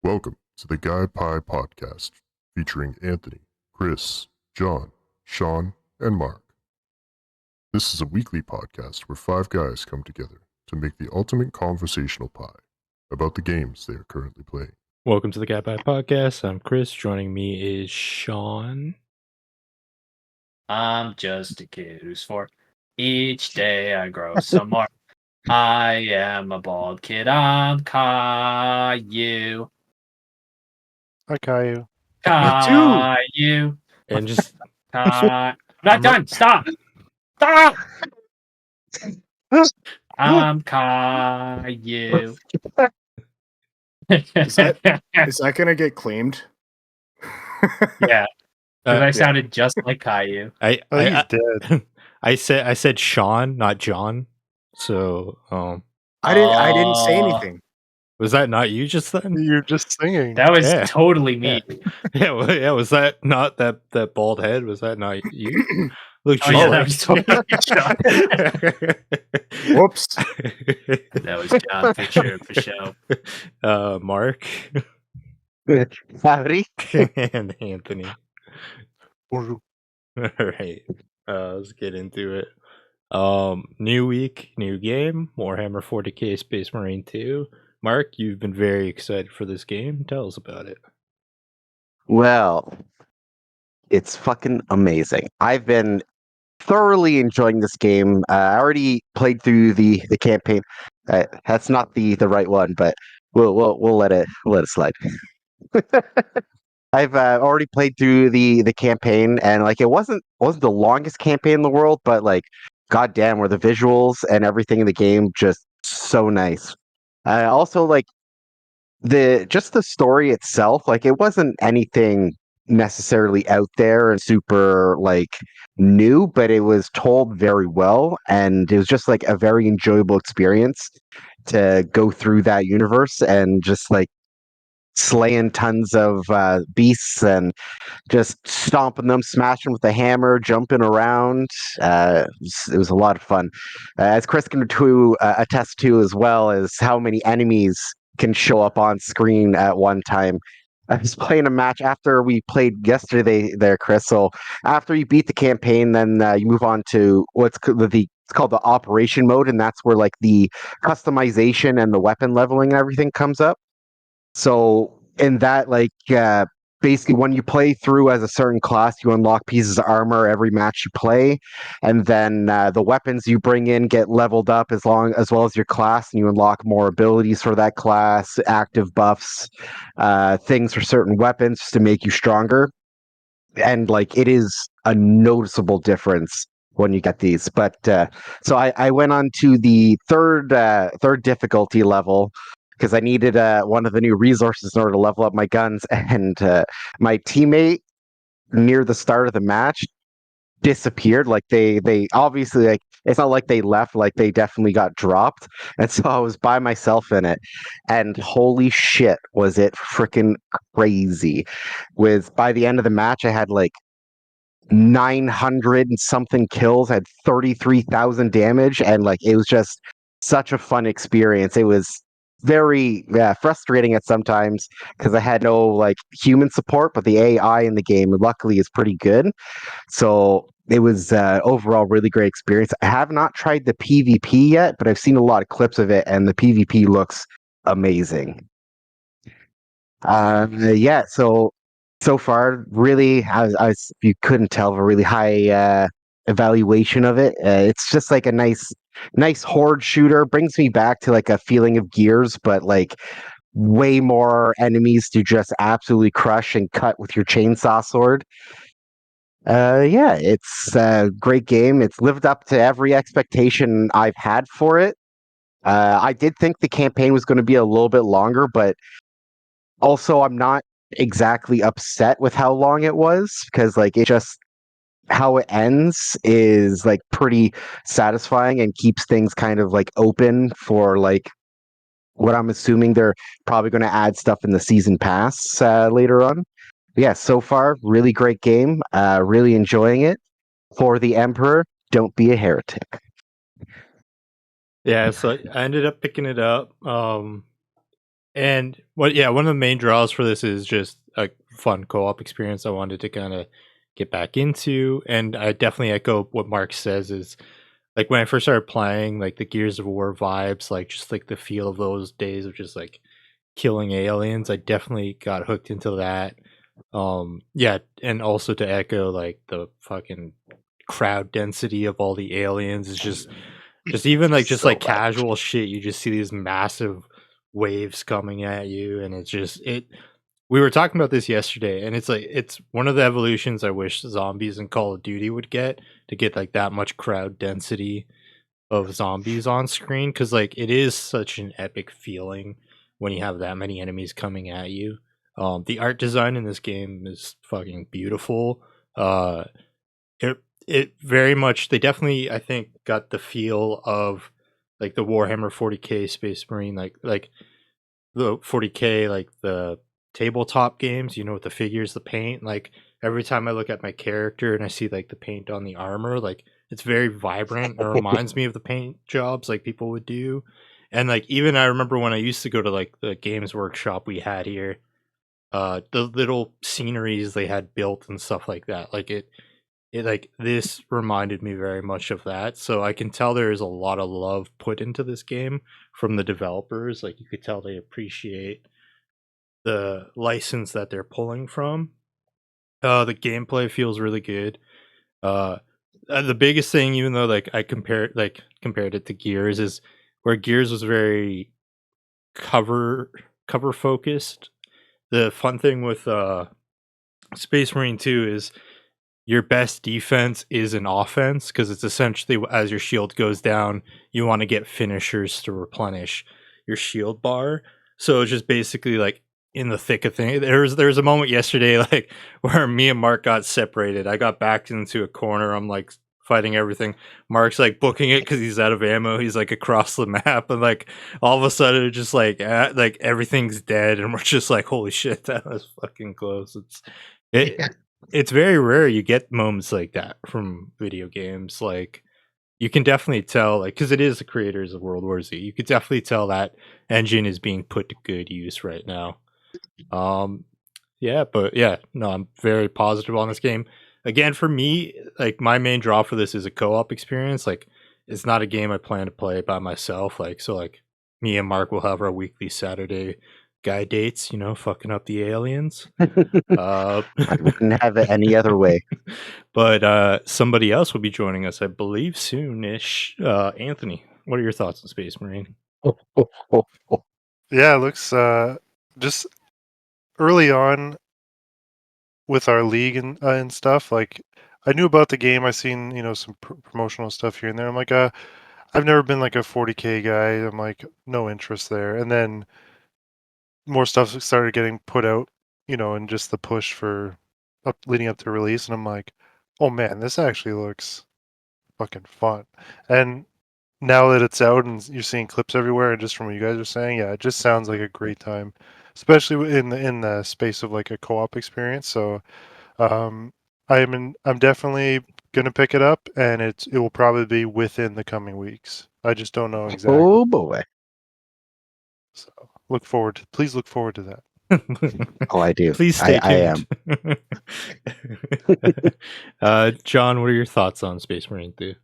Welcome to the Guy Pie Podcast, featuring Anthony, Chris, John, Sean, and Mark. This is a weekly podcast where five guys come together to make the ultimate conversational pie about the games they are currently playing. Welcome to the Guy Pie Podcast. I'm Chris. Joining me is Sean. I'm just a kid who's 4. Each day I grow some more. I am a bald kid. I'm Caillou. Hi, Caillou. Caillou. And just I'm not done. Stop. Stop. I'm Caillou. Is that gonna get claimed? Yeah. Because I sounded just like Caillou. He's dead. I said Sean, not John. So I didn't say anything. Was that not you just then? You're just singing. That was totally me. Yeah, was that not that bald head? Was that not you? Look, Oh, yeah, that was totally John. Whoops. That was John for show. Mark. Howdy. And Anthony. Bonjour. All right. Let's get into it. New week, new game, Warhammer 40K Space Marine 2. Mark, you've been very excited for this game. Tell us about it. Well, it's fucking amazing. I've been thoroughly enjoying this game. I already played through the campaign. That's not the right one, but we'll let it slide. I've already played through the campaign, and like it wasn't the longest campaign in the world, but like goddamn, were the visuals and everything in the game just so nice. Also, like the story itself, like it wasn't anything necessarily out there and super like new, but it was told very well, and it was just like a very enjoyable experience to go through that universe and just like slaying tons of beasts and just stomping them, smashing with the hammer, jumping around. It was a lot of fun. As Chris can attest to, as well as how many enemies can show up on screen at one time. I was playing a match after we played yesterday there, Chris. So after you beat the campaign, then you move on to what's it's called the operation mode, and that's where like the customization and the weapon leveling and everything comes up. So in that, like, basically when you play through as a certain class, you unlock pieces of armor every match you play, and then the weapons you bring in get leveled up as well as your class, and you unlock more abilities for that class, active buffs, things for certain weapons to make you stronger. And like it is a noticeable difference when you get these. But so I went on to the third difficulty level, because I needed one of the new resources in order to level up my guns, and my teammate near the start of the match disappeared. Like they obviously, like, it's not like they left, like they definitely got dropped, and so I was by myself in it, and holy shit, was it freaking crazy. By the end of the match, I had like 900 and something kills, had 33,000 damage, and like it was just such a fun experience. It was very frustrating at sometimes because I had no like human support, but the AI in the game luckily is pretty good. So it was overall really great experience. I have not tried the PvP yet, but I've seen a lot of clips of it, and the PvP looks amazing. Yeah, so far, really, if you couldn't tell, a really high evaluation of it. It's just like a nice horde shooter. Brings me back to like a feeling of Gears, but like way more enemies to just absolutely crush and cut with your chainsaw sword. Yeah, it's a great game. It's lived up to every expectation I've had for it. I did think the campaign was going to be a little bit longer, but also I'm not exactly upset with how long it was, because like it just how it ends is like pretty satisfying and keeps things kind of like open for like what I'm assuming they're probably going to add stuff in the season pass later on. But yeah, so far really great game, really enjoying it. For the Emperor, don't be a heretic. Yeah, so I ended up picking it up. And one of the main draws for this is just a fun co-op experience I wanted to kind of get back into. And I definitely echo what Mark says is like when I first started playing, like the Gears of War vibes, like just like the feel of those days of just like killing aliens. I definitely got hooked into that. Yeah, and also to echo like the fucking crowd density of all the aliens is just even like just So like much. casual shit. You just see these massive waves coming at you, and it's just it. We were talking about this yesterday, and it's like it's one of the evolutions I wish zombies in Call of Duty would get to get like that much crowd density of zombies on screen, because like it is such an epic feeling when you have that many enemies coming at you. The art design in this game is fucking beautiful. Uh, it very much, they definitely, I think, got the feel of like the Warhammer 40K Space Marine, like the 40K, like the tabletop games, you know, with the figures, the paint. Like every time I look at my character and I see like the paint on the armor, like it's very vibrant. It reminds me of the paint jobs like people would do. And like even I remember when I used to go to like the games workshop we had here, the little sceneries they had built and stuff like that. Like it like this reminded me very much of that. So I can tell there is a lot of love put into this game from the developers. Like you could tell they appreciate the license that they're pulling from. The gameplay feels really good. Uh, the biggest thing, even though like I compared it to Gears, is where Gears was very cover focused. The fun thing with Space Marine 2 is your best defense is an offense, because it's essentially as your shield goes down, you want to get finishers to replenish your shield bar. So it's just basically like in the thick of things. There was a moment yesterday like where me and Mark got separated. I got backed into a corner. I'm like fighting everything. Mark's like booking it because he's out of ammo. He's like across the map, and like all of a sudden it's just like everything's dead, and we're just like, holy shit, that was fucking close. It's very rare you get moments like that from video games. Like you can definitely tell, like, because it is the creators of World War Z, you could definitely tell that engine is being put to good use right now. Yeah, but yeah, no, I'm very positive on this game. Again, for me, like my main draw for this is a co-op experience. Like it's not a game I plan to play by myself. Like so, like me and Mark will have our weekly Saturday guy dates. You know, fucking up the aliens. I wouldn't have it any other way. But somebody else will be joining us, I believe, soon-ish. Anthony, what are your thoughts on Space Marine? Yeah, it looks just early on with our league and stuff. Like I knew about the game. I seen some promotional stuff here and there. I'm like, I've never been like a 40K guy. I'm like, no interest there. And then more stuff started getting put out, and just the push for leading up to release. And I'm like, oh man, this actually looks fucking fun. And now that it's out and you're seeing clips everywhere, and just from what you guys are saying, yeah, it just sounds like a great time, especially in the space of like a co-op experience. So, um, I'm definitely gonna pick it up, and it will probably be within the coming weeks. I just don't know exactly. Oh boy. So please look forward to that. Oh, I do. Please stay I tuned. John, what are your thoughts on Space Marine 2?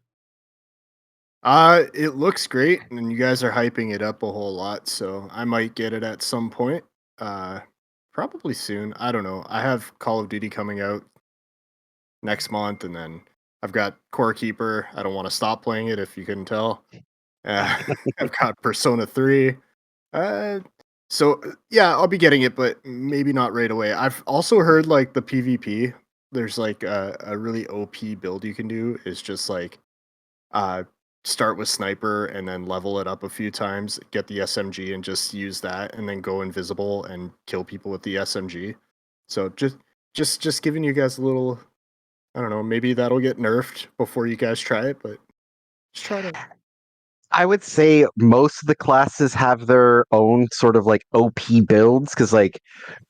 It looks great, and you guys are hyping it up a whole lot, so I might get it at some point. Probably soon. I don't know. I have Call of Duty coming out next month, and then I've got Corekeeper. I don't want to stop playing it, if you couldn't tell. I've got Persona 3. So yeah, I'll be getting it, but maybe not right away. I've also heard like the PvP. There's like a really OP build you can do. Is just like start with sniper and then level it up a few times, get the SMG and just use that, and then go invisible and kill people with the SMG. So just giving you guys a little, I don't know, maybe that'll get nerfed before you guys try it, but just try it out. I would say most of the classes have their own sort of like OP builds, because like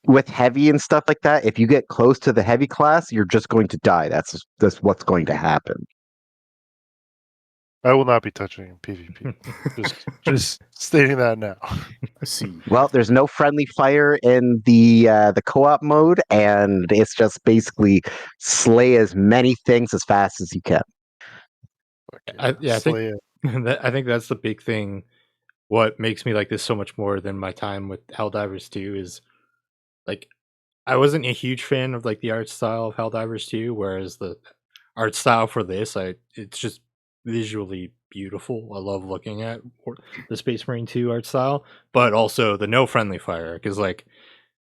with heavy and stuff like that, if you get close to the heavy class, you're just going to die. That's what's going to happen. I will not be touching PvP. just stating that now. I see. Well, there's no friendly fire in the co-op mode, and it's just basically slay as many things as fast as you can. I think Slay it. I think that's the big thing. What makes me like this so much more than my time with Helldivers 2 is like I wasn't a huge fan of like the art style of Helldivers 2, whereas the art style for this, it's just visually beautiful. I love looking at the Space Marine 2 art style, but also the no friendly fire because like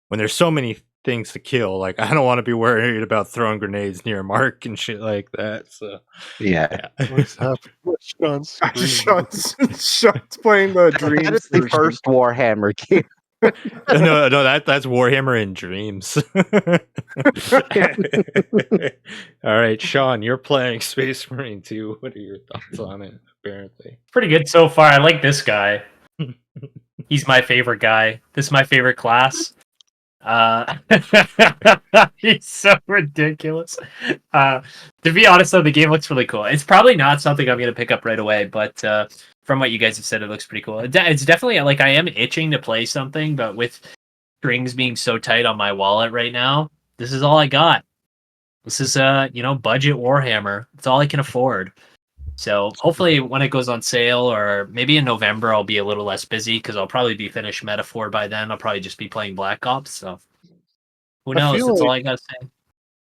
when there's so many things to kill, like I don't want to be worried about throwing grenades near Mark and shit like that. So Yeah. What's happening? What's Sean's screen? Sean's playing the That Dreams is the version. first Warhammer game. no, that's Warhammer in Dreams. All right, Sean, you're playing Space Marine 2. What are your thoughts on it? Apparently, Pretty good so far. I like this guy. He's my favorite guy. This is my favorite class. He's so ridiculous. To be honest, though, the game looks really cool. It's probably not something I'm going to pick up right away, but from what you guys have said, it looks pretty cool. It's definitely like I am itching to play something, but with strings being so tight on my wallet right now, this is all I got. This is budget Warhammer. It's all I can afford. So hopefully when it goes on sale or maybe in November, I'll be a little less busy because I'll probably be finished Metaphor by then. I'll probably just be playing Black Ops. So who I knows? feel That's all like I got to say.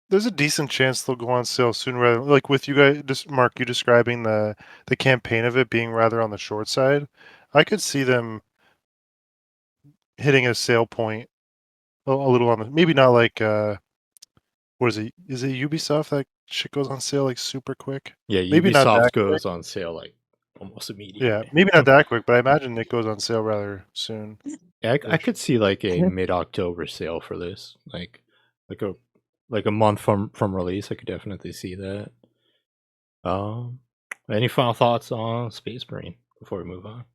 there's a decent chance they'll go on sale sooner rather like with you guys, just Mark, you describing the campaign of it being rather on the short side. I could see them hitting a sale point a little on the maybe not like what is it? Is it Ubisoft that shit goes on sale like super quick? yeah, Maybe not Ubisoft that goes on sale like almost Yeah, immediately. maybe not that quick, but I imagine it goes on sale rather soon. Yeah, I could see like a mid-October sale for this, like a month from release. I could definitely see that. Any final thoughts on Space Marine before we move on?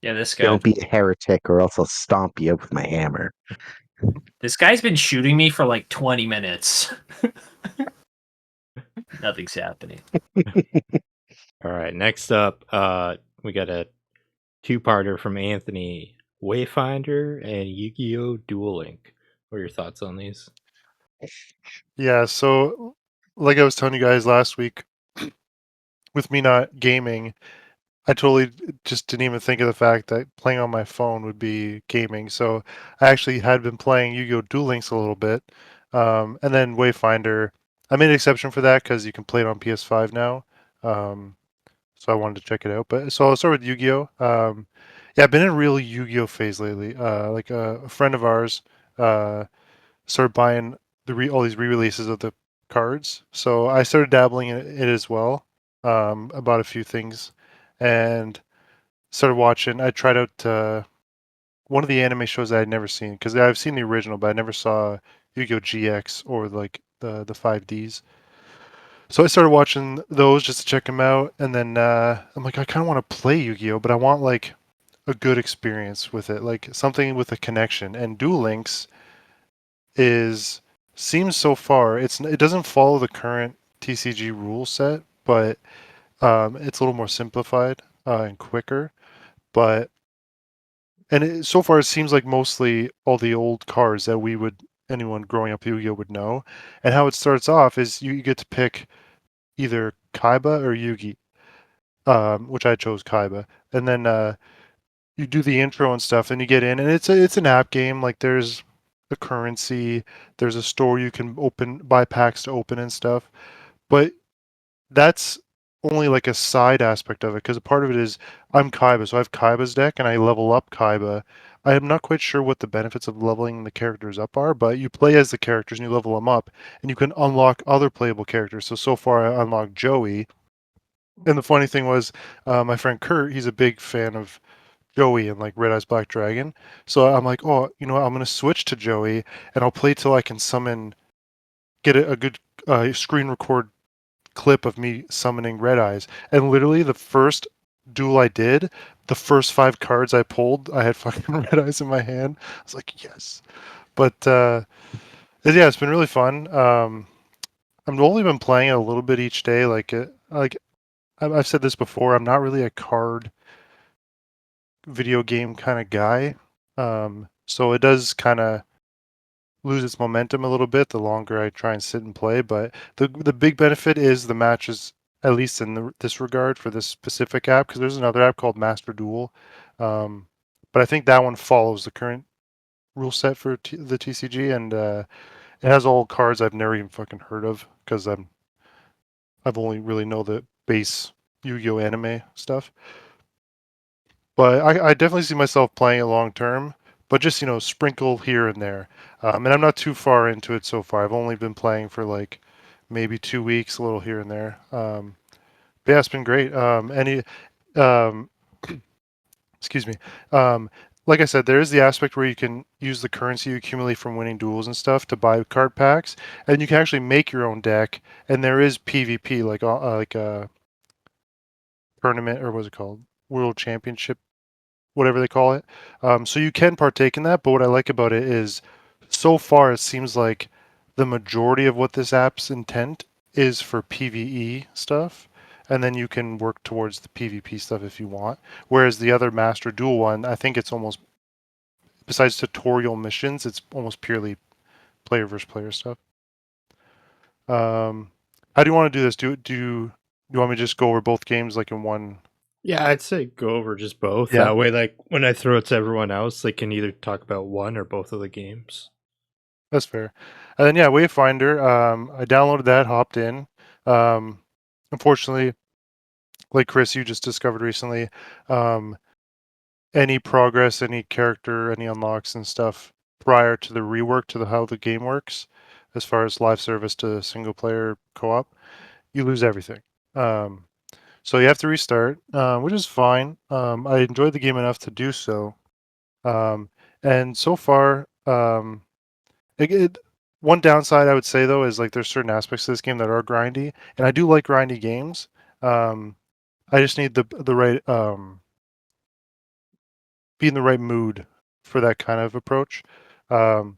Yeah, this guy. Don't be a heretic, or else I'll stomp you with my hammer. This guy's been shooting me for like 20 minutes. Nothing's happening. All right, next up, we got a two-parter from Anthony, Wayfinder and Yu-Gi-Oh! Duel Link. What are your thoughts on these? Yeah, so like I was telling you guys last week, with me not gaming, I totally just didn't even think of the fact that playing on my phone would be gaming. So I actually had been playing Yu-Gi-Oh! Duel Links a little bit, and then Wayfinder. I made an exception for that because you can play it on PS5 now. So I wanted to check it out. But so I'll start with Yu-Gi-Oh! Yeah, I've been in a real Yu-Gi-Oh! Phase lately. Like a friend of ours started buying all these re-releases of the cards. So I started dabbling in it as well. I bought a few things and started watching. I tried out one of the anime shows that I'd never seen because I've seen the original, but I never saw Yu-Gi-Oh! GX or like the 5Ds. So I started watching those just to check them out, and then I'm like, I kind of want to play Yu-Gi-Oh, but I want like a good experience with it, like something with a connection. And Duel Links seems so far it doesn't follow the current TCG rule set, but it's a little more simplified and quicker. But so far it seems like mostly all the old cards that anyone growing up Yu-Gi-Oh would know. And how it starts off is you get to pick either Kaiba or Yugi, which I chose Kaiba, and then you do the intro and stuff, and you get in, and it's an app game. Like there's a currency, there's a store you can buy packs to open and stuff, but that's only like a side aspect of it because a part of it is I'm Kaiba, so I have Kaiba's deck and I level up Kaiba. I am not quite sure what the benefits of leveling the characters up are, but you play as the characters and you level them up, and you can unlock other playable characters. So far I unlocked Joey, and the funny thing was, my friend Kurt, he's a big fan of Joey and like Red Eyes Black Dragon. So I'm like, oh, you know what? I'm gonna switch to Joey and I'll play till I can get a good screen record clip of me summoning Red Eyes. And literally the first duel I did, the first 5 cards I pulled, I had fucking Red Eyes in my hand. I was like, yes. But yeah, it's been really fun. I've only been playing it a little bit each day. Like I've said this before. I'm not really a card video game kind of guy, so it does kind of lose its momentum a little bit the longer I try and sit and play. But the big benefit is the matches, at least in this regard for this specific app, because there's another app called Master Duel, but I think that one follows the current rule set for the TCG, and it has all cards I've never even fucking heard of because I've only really know the base Yu-Gi-Oh anime stuff. But I definitely see myself playing it long term, but just sprinkle here and there. And I'm not too far into it so far. I've only been playing for like maybe 2 weeks, a little here and there. But yeah, it's been great. Um, excuse me. Um, like I said, there is the aspect where you can use the currency you accumulate from winning duels and stuff to buy card packs, and you can actually make your own deck. And there is PvP, like a tournament, or what's it called, World Championship, whatever they call it. So you can partake in that. But what I like about it is, so far it seems like the majority of what this app's intent is for PvE stuff, and then you can work towards the PvP stuff if you want. Whereas the other Master Duel one, I think it's almost, besides tutorial missions, it's almost purely player versus player stuff. How do you want to do this? Do you want me to just go over both games like in one? Yeah, I'd say go over just both. Yeah. That way, like when I throw it to everyone else, they can either talk about one or both of the games. That's fair. And then yeah, Wayfinder. I downloaded that, hopped in. Unfortunately, like Chris, you just discovered recently, any progress, any character, any unlocks and stuff prior to the rework to how the game works, as far as live service to single player co-op, you lose everything. So you have to restart, which is fine. I enjoyed the game enough to do so. And so far, one downside I would say though is like there's certain aspects of this game that are grindy, and I do like grindy games. I just need the right be in the right mood for that kind of approach. Um,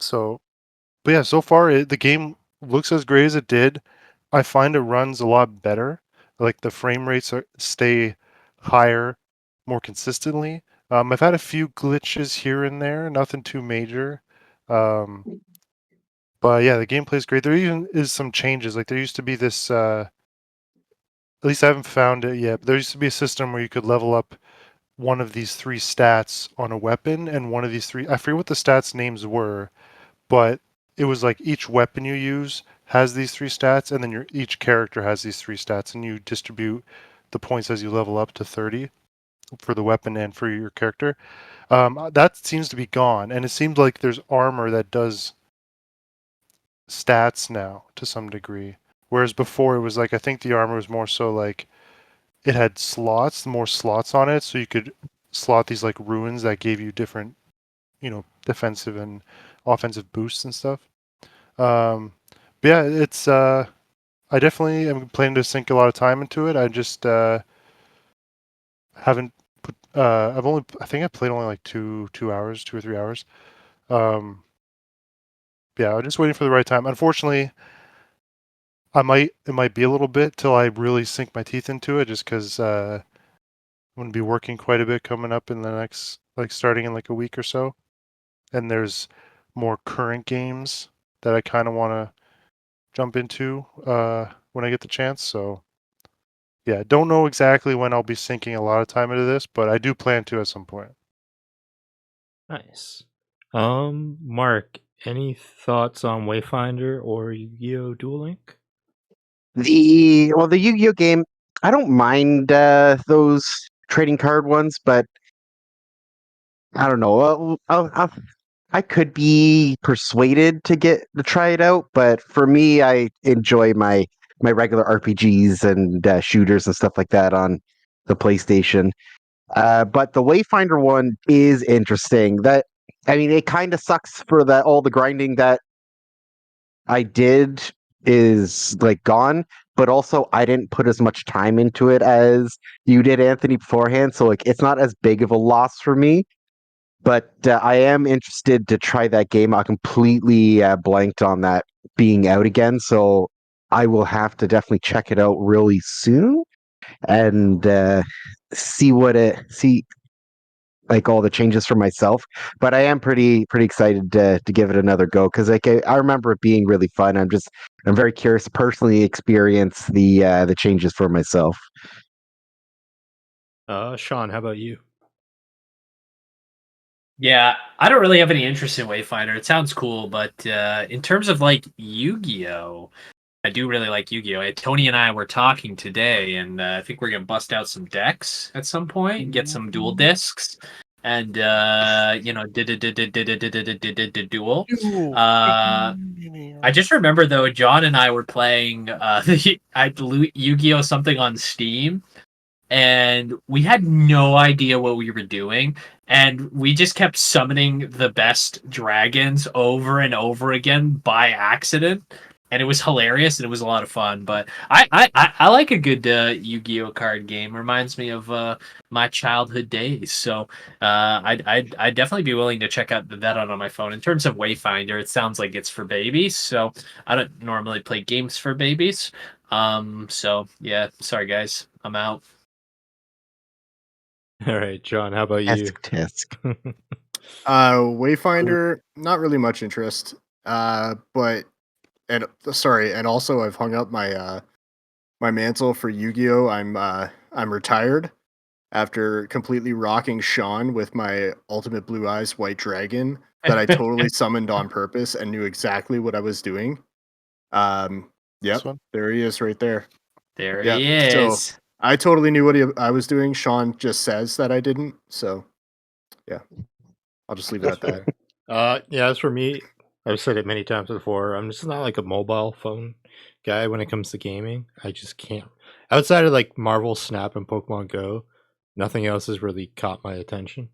so, but yeah, so far the game looks as great as it did. I find it runs a lot better. Like the frame rates stay higher more consistently. I've had a few glitches here and there, nothing too major. But yeah, the gameplay is great. There even is some changes. Like there used to be this, at least I haven't found it yet, but there used to be a system where you could level up one of these three stats on a weapon, and one of these three, I forget what the stats names were, but it was like each weapon you use has these three stats, and then each character has these three stats, and you distribute the points as you level up to 30 for the weapon and for your character. That seems to be gone, and it seems like there's armor that does stats now to some degree. Whereas before it was like, I think the armor was more so like it had slots, more slots on it, so you could slot these like runes that gave you different, defensive and offensive boosts and stuff. But yeah, it's I definitely am planning to sink a lot of time into it. I just haven't put I think I played only like 2 hours, 2 or 3 hours. Yeah, I'm just waiting for the right time. Unfortunately, it might be a little bit till I really sink my teeth into it, just because I'm going to be working quite a bit coming up in the next, like starting in like a week or so. And there's more current games that I kind of want to jump into when I get the chance. So yeah, don't know exactly when I'll be sinking a lot of time into this, but I do plan to at some point. Nice. Mark, any thoughts on Wayfinder or Yu-Gi-Oh! Duel Link? The Yu-Gi-Oh game, I don't mind those trading card ones, but I don't know. I could be persuaded to try it out, but for me, I enjoy my regular RPGs and shooters and stuff like that on the PlayStation. But the Wayfinder one is interesting. I mean, it kind of sucks for that all the grinding that I did is like gone, but also I didn't put as much time into it as you did, Anthony, beforehand. So like, it's not as big of a loss for me. But I am interested to try that game. I completely blanked on that being out again. So I will have to definitely check it out really soon and see like all the changes for myself. But I am pretty excited to give it another go because like I remember it being really fun. I'm very curious to personally experience the changes for myself. Sean, how about you? Yeah, I don't really have any interest in Wayfinder. It sounds cool, but in terms of like Yu-Gi-Oh, I do really like Yu-Gi-Oh. Tony and I were talking today, and I think we're gonna bust out some decks at some point, get some dual discs, and duel. I just remember though, John and I were playing Yu-Gi-Oh something on Steam, and we had no idea what we were doing, and we just kept summoning the best dragons over and over again by accident, and it was hilarious and it was a lot of fun. But I like a good Yu-Gi-Oh card game. Reminds me of my childhood days. So I'd definitely be willing to check out that out on my phone. In terms of Wayfinder, it sounds like it's for babies, so I don't normally play games for babies. So yeah, sorry guys, I'm out. All right, John, how about you? Tisk. Wayfinder, not really much interest. But and sorry, and also I've hung up my my mantle for Yu-Gi-Oh. I'm retired after completely rocking Sean with my Ultimate Blue Eyes White Dragon that I totally summoned on purpose and knew exactly what I was doing. Yep, one? there he is right there. There Yeah, he so is. I totally knew what I was doing. Sean just says that I didn't. So yeah, I'll just leave it at that. Yeah, as for me, I've said it many times before. I'm just not like a mobile phone guy when it comes to gaming. I just can't. Outside of like Marvel Snap and Pokemon Go, nothing else has really caught my attention.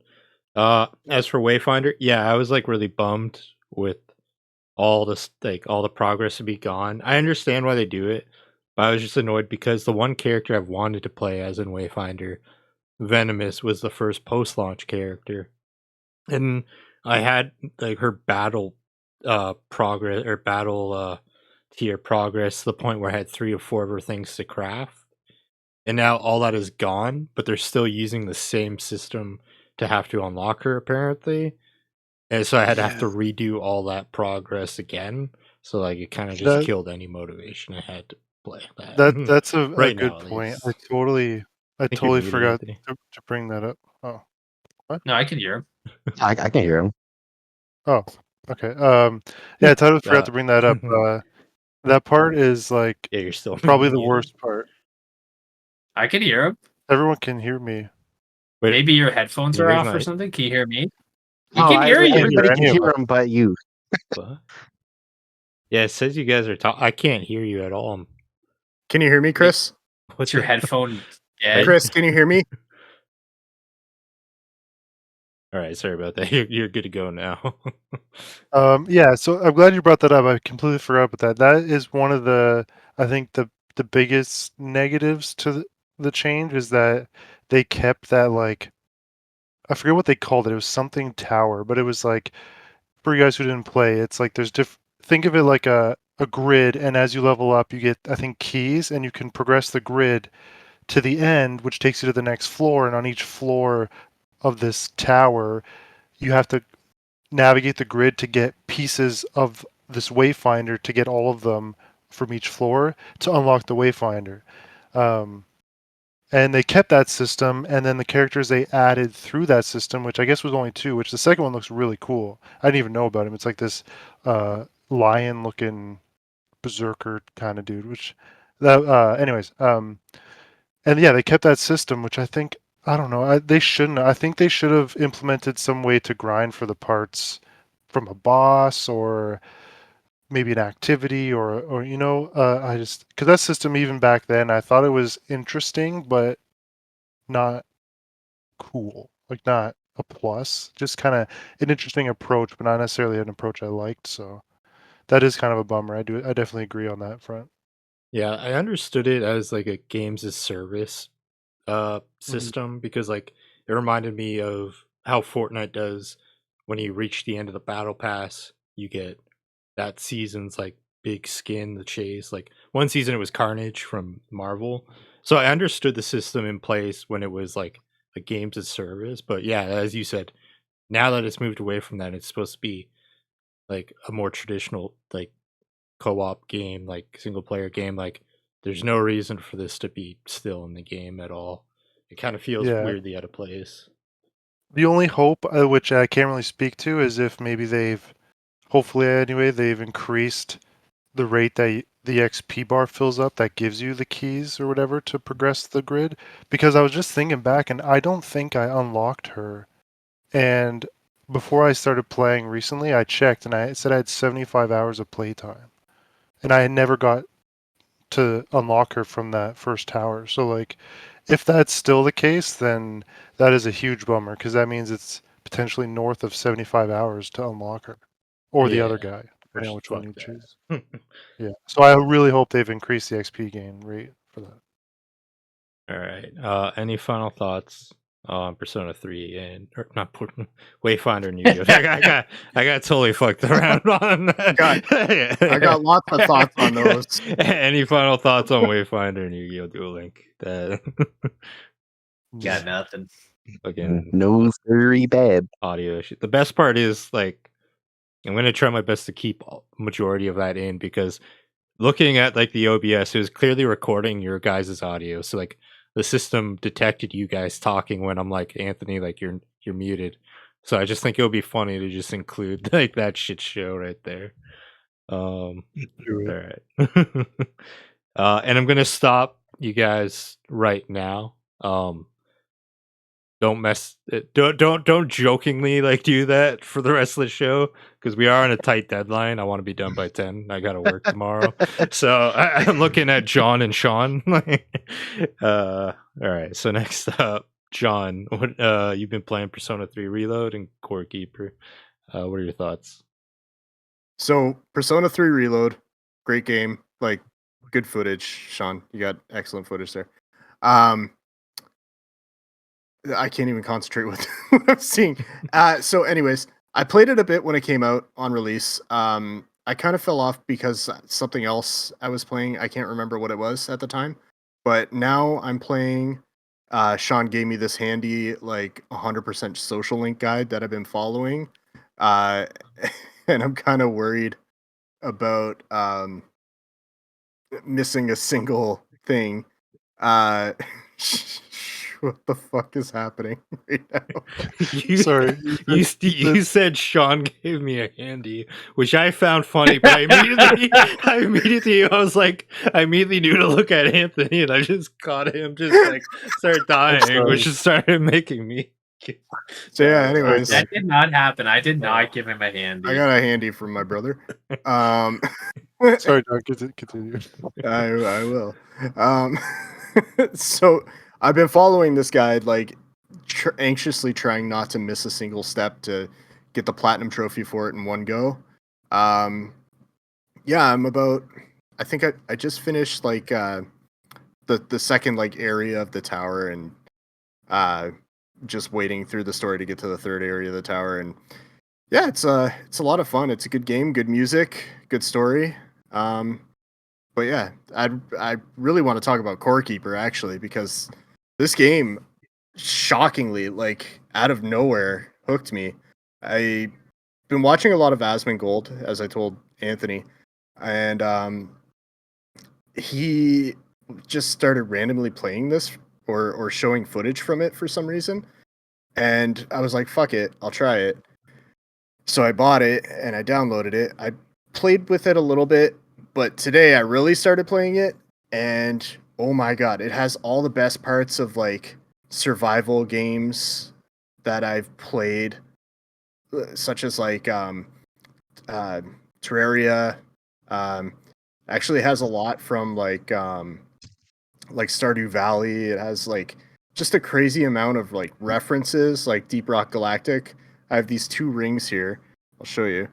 As for Wayfinder, yeah, I was like really bummed with all this, like all the progress to be gone. I understand why they do it, but I was just annoyed because the one character I've wanted to play as in Wayfinder, Venomous, was the first post-launch character, and I had like her battle progress or battle tier progress to the point where I had 3 or 4 of her things to craft. And now all that is gone, but they're still using the same system to have to unlock her apparently. And so I had to have to redo all that progress again. So like it kind of just That killed any motivation I had to play that. that's a Right good now, at point. least. I totally think you're muted, forgot Anthony. to bring that up. Oh, what? No, I can hear him. I can hear him. Oh, okay. Yeah, I totally forgot to bring that up. That part is like Yeah, you're still probably the muted. worst part. I can hear him. Everyone can hear me. Wait, Maybe your headphones you are guys off or not- something. Can you hear me? You Oh, can hear you. Everybody everybody can any of hear us. him, but you. What? Yeah, it says you guys are talking. I can't hear you at all. Can you hear me, Chris? What's your headphone dead? Chris, can you hear me? All right, sorry about that. You're good to go now. Yeah, so I'm glad you brought that up. I completely forgot about that. That is one of I think the biggest negatives to the change is that they kept that like I forget what they called it. It was something tower, but it was like for you guys who didn't play, it's like there's think of it like a grid, and as you level up, you get I think keys, and you can progress the grid to the end, which takes you to the next floor, and on each floor of this tower, you have to navigate the grid to get pieces of this wayfinder to get all of them from each floor to unlock the wayfinder. And they kept that system, and then the characters they added through that system, which I guess was only 2, which the second one looks really cool. I didn't even know about him. It's like this lion-looking berserker kind of dude. Which, anyways, and yeah, they kept that system, which I think I don't know. They shouldn't. I think they should have implemented some way to grind for the parts from a boss or maybe an activity or I just because that system even back then I thought it was interesting but not cool, like not a plus, just kind of an interesting approach but not necessarily an approach I liked. So that is kind of a bummer. I definitely agree on that front. Yeah, I understood it as like a games as service system because like it reminded me of how Fortnite does when you reach the end of the battle pass, you get that season's like big skin, the chase. Like one season it was Carnage from Marvel. So I understood the system in place when it was like a games as service. But yeah, as you said, now that it's moved away from that, it's supposed to be like a more traditional like co-op game, like single player game. Like there's no reason for this to be still in the game at all. It kind of feels Yeah. weirdly out of place. The only hope, which I can't really speak to, is if maybe hopefully anyway, they've increased the rate that the XP bar fills up that gives you the keys or whatever to progress the grid. Because I was just thinking back, and I don't think I unlocked her. And before I started playing recently, I checked, and I said I had 75 hours of playtime. And I had never got to unlock her from that first tower. So, like, if that's still the case, then that is a huge bummer, because that means it's potentially north of 75 hours to unlock her. Or the other guy, depending on which one you choose. Yeah. So I really hope they've increased the XP gain rate for that. All right. Any final thoughts on Persona 3 and or not Wayfinder and Yu-Gi-Oh? I got totally fucked around on that. I got lots of thoughts on those. Any final thoughts on Wayfinder and Yu-Gi-Oh! Duel Link? Got nothing. Again, No siree, babe. audio issue. The best part is like I'm gonna try my best to keep majority of that in because looking at like the OBS, it was clearly recording your guys' audio. So like the system detected you guys talking when I'm like, Anthony, like you're muted. So I just think it would be funny to just include like that shit show right there. All right. And I'm gonna stop you guys right now. Don't jokingly like do that for the rest of the show because we are on a tight deadline. I want to be done by 10. I gotta work tomorrow. So I'm looking at John and Sean. All right, so next up, John, what you've been playing Persona 3 Reload and Corekeeper. What are your thoughts? So Persona 3 Reload, great game, like good footage. Sean, you got excellent footage there. I can't even concentrate with what I'm seeing. So anyways, I played it a bit when it came out on release. I kind of fell off because something else I was playing. I can't remember what it was at the time. But now I'm playing. Sean gave me this handy, like 100% social link guide that I've been following. And I'm kind of worried about missing a single thing. What the fuck is happening right now? Sorry. You said Sean gave me a handy, which I found funny, but I immediately knew to look at Anthony, and I just caught him just like start dying, which just started making me. So yeah, anyways, That did not happen. I did not give him a handy. I got a handy from my brother. Sorry, John, continue. I will. So I've been following this guide, like anxiously trying not to miss a single step to get the platinum trophy for it in one go. Yeah, I'm about. I think I just finished like the second like area of the tower and just waiting through the story to get to the third area of the tower. And yeah, it's a lot of fun. It's a good game, good music, good story. But yeah, I really want to talk about Corekeeper actually because this game, shockingly, like out of nowhere, hooked me. I've been watching a lot of Asmongold, as I told Anthony, and he just started randomly playing this or showing footage from it for some reason, and I was like, "Fuck it, I'll try it." So I bought it and I downloaded it. I played with it a little bit, but today I really started playing it, and oh my god, it has all the best parts of like survival games that I've played, such as like Terraria. Actually has a lot from like Stardew Valley. It has like just a crazy amount of like references, like Deep Rock Galactic. I have these two rings here. I'll show you.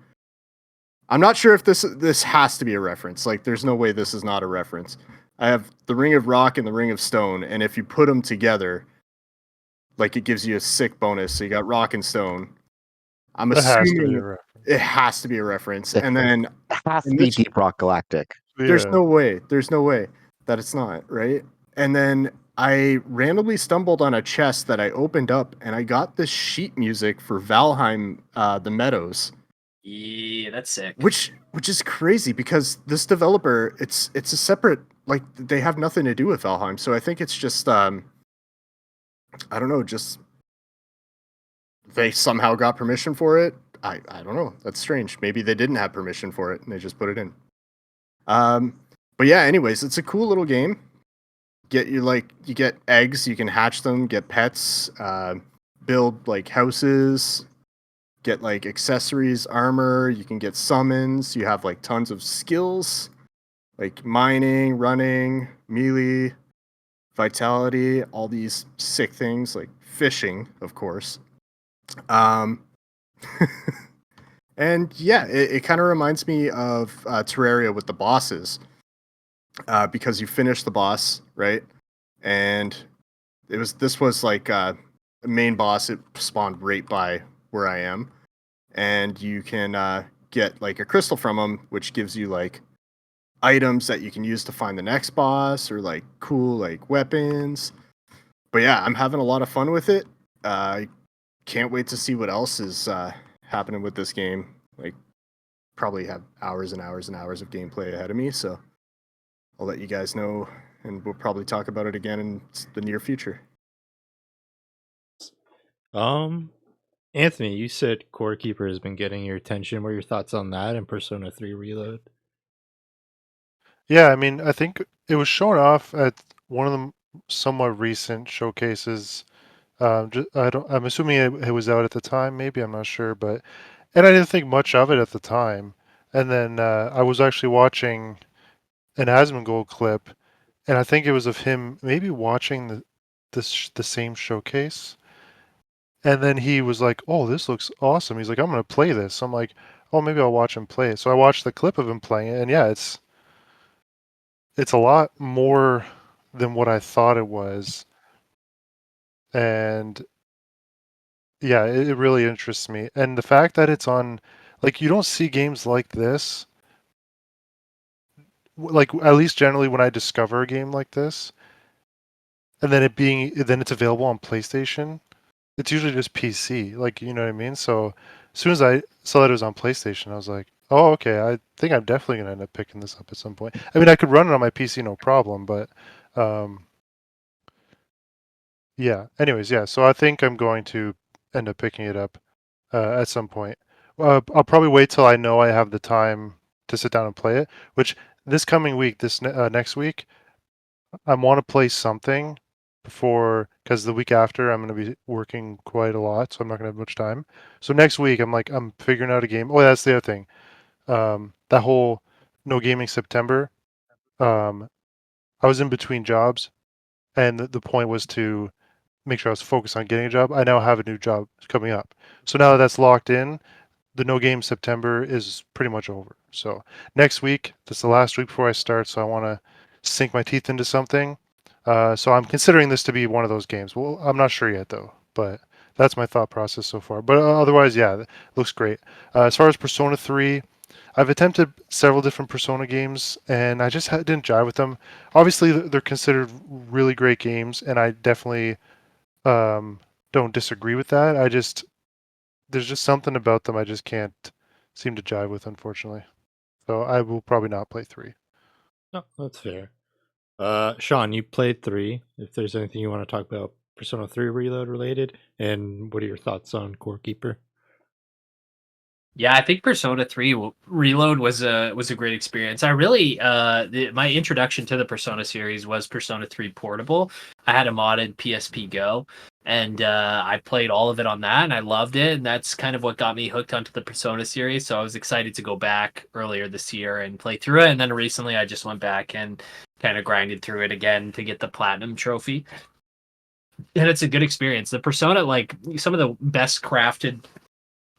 I'm not sure if this has to be a reference. Like, there's no way this is not a reference. I have the Ring of Rock and the Ring of Stone, and if you put them together, like, it gives you a sick bonus. So you got Rock and Stone. I'm assuming it has to be a reference. And then has to And be this- Deep Rock Galactic. There's Yeah. no way. There's no way that it's not, right? And then I randomly stumbled on a chest that I opened up, and I got this sheet music for Valheim, the Meadows, Yeah, that's sick. which is crazy because this developer, it's a separate, like, they have nothing to do with Valheim. So I think it's just I don't know, just they somehow got permission for it. I don't know. That's strange. Maybe they didn't have permission for it and they just put it in. But yeah, anyways, it's a cool little game. You get eggs, you can hatch them, get pets, build like houses, get like accessories, armor, you can get summons, you have like tons of skills like mining, running, melee, vitality, all these sick things like fishing, of course. And yeah, it kind of reminds me of Terraria with the bosses, because you finish the boss, right? And this was like a main boss. It spawned right by where I am, and you can get like a crystal from him, which gives you like items that you can use to find the next boss, or like cool like weapons. But yeah, I'm having a lot of fun with it. I can't wait to see what else is happening with this game. Like, probably have hours and hours and hours of gameplay ahead of me, so I'll let you guys know, and we'll probably talk about it again in the near future. Anthony, you said Corekeeper has been getting your attention. What are your thoughts on that and Persona 3 Reload? Yeah, I mean, I think it was shown off at one of the somewhat recent showcases. I'm assuming it was out at the time. Maybe I'm not sure, and I didn't think much of it at the time. And then I was actually watching an Asmongold clip, and I think it was of him maybe watching the same showcase. And then he was like, "Oh, this looks awesome." He's like, "I'm gonna play this." I'm like, "Oh, maybe I'll watch him play it." So I watched the clip of him playing it, and yeah, it's a lot more than what I thought it was, and yeah, it really interests me. And the fact that it's on, like, you don't see games like this, like at least generally when I discover a game like this, and then it's available on PlayStation. It's usually just PC, like, you know what I mean? So as soon as I saw that it was on PlayStation, I was like, oh, okay, I think I'm definitely gonna end up picking this up at some point. I mean, I could run it on my PC, no problem, but um, yeah. Anyways, yeah. So I think I'm going to end up picking it up at some point. I'll probably wait till I know I have the time to sit down and play it. Which this coming week, next week, I want to play something before, because the week after I'm going to be working quite a lot, so I'm not going to have much time. So next week I'm figuring out a game. Oh, that's the other thing. That whole no gaming September. Um, I was in between jobs, and the point was to make sure I was focused on getting a job. I now have a new job coming up. So now that that's locked in, the no game September is pretty much over. So next week, that's the last week before I start. So I want to sink my teeth into something. So I'm considering this to be one of those games. Well, I'm not sure yet though, but that's my thought process so far. But otherwise, yeah, it looks great. As far as Persona 3, I've attempted several different Persona games, and I just didn't jive with them. Obviously, they're considered really great games, and I definitely don't disagree with that. There's just something about them I just can't seem to jive with, unfortunately. So I will probably not play 3. No, that's fair. Sean, you played 3. If there's anything you want to talk about Persona 3 Reload related, and what are your thoughts on Corekeeper? Yeah, I think Persona 3 Reload was a great experience. I really my introduction to the Persona series was Persona 3 Portable. I had a modded PSP Go, and I played all of it on that, and I loved it. And that's kind of what got me hooked onto the Persona series. So I was excited to go back earlier this year and play through it. And then recently, I just went back and kind of grinded through it again to get the platinum trophy. And it's a good experience. The Persona, like some of the best crafted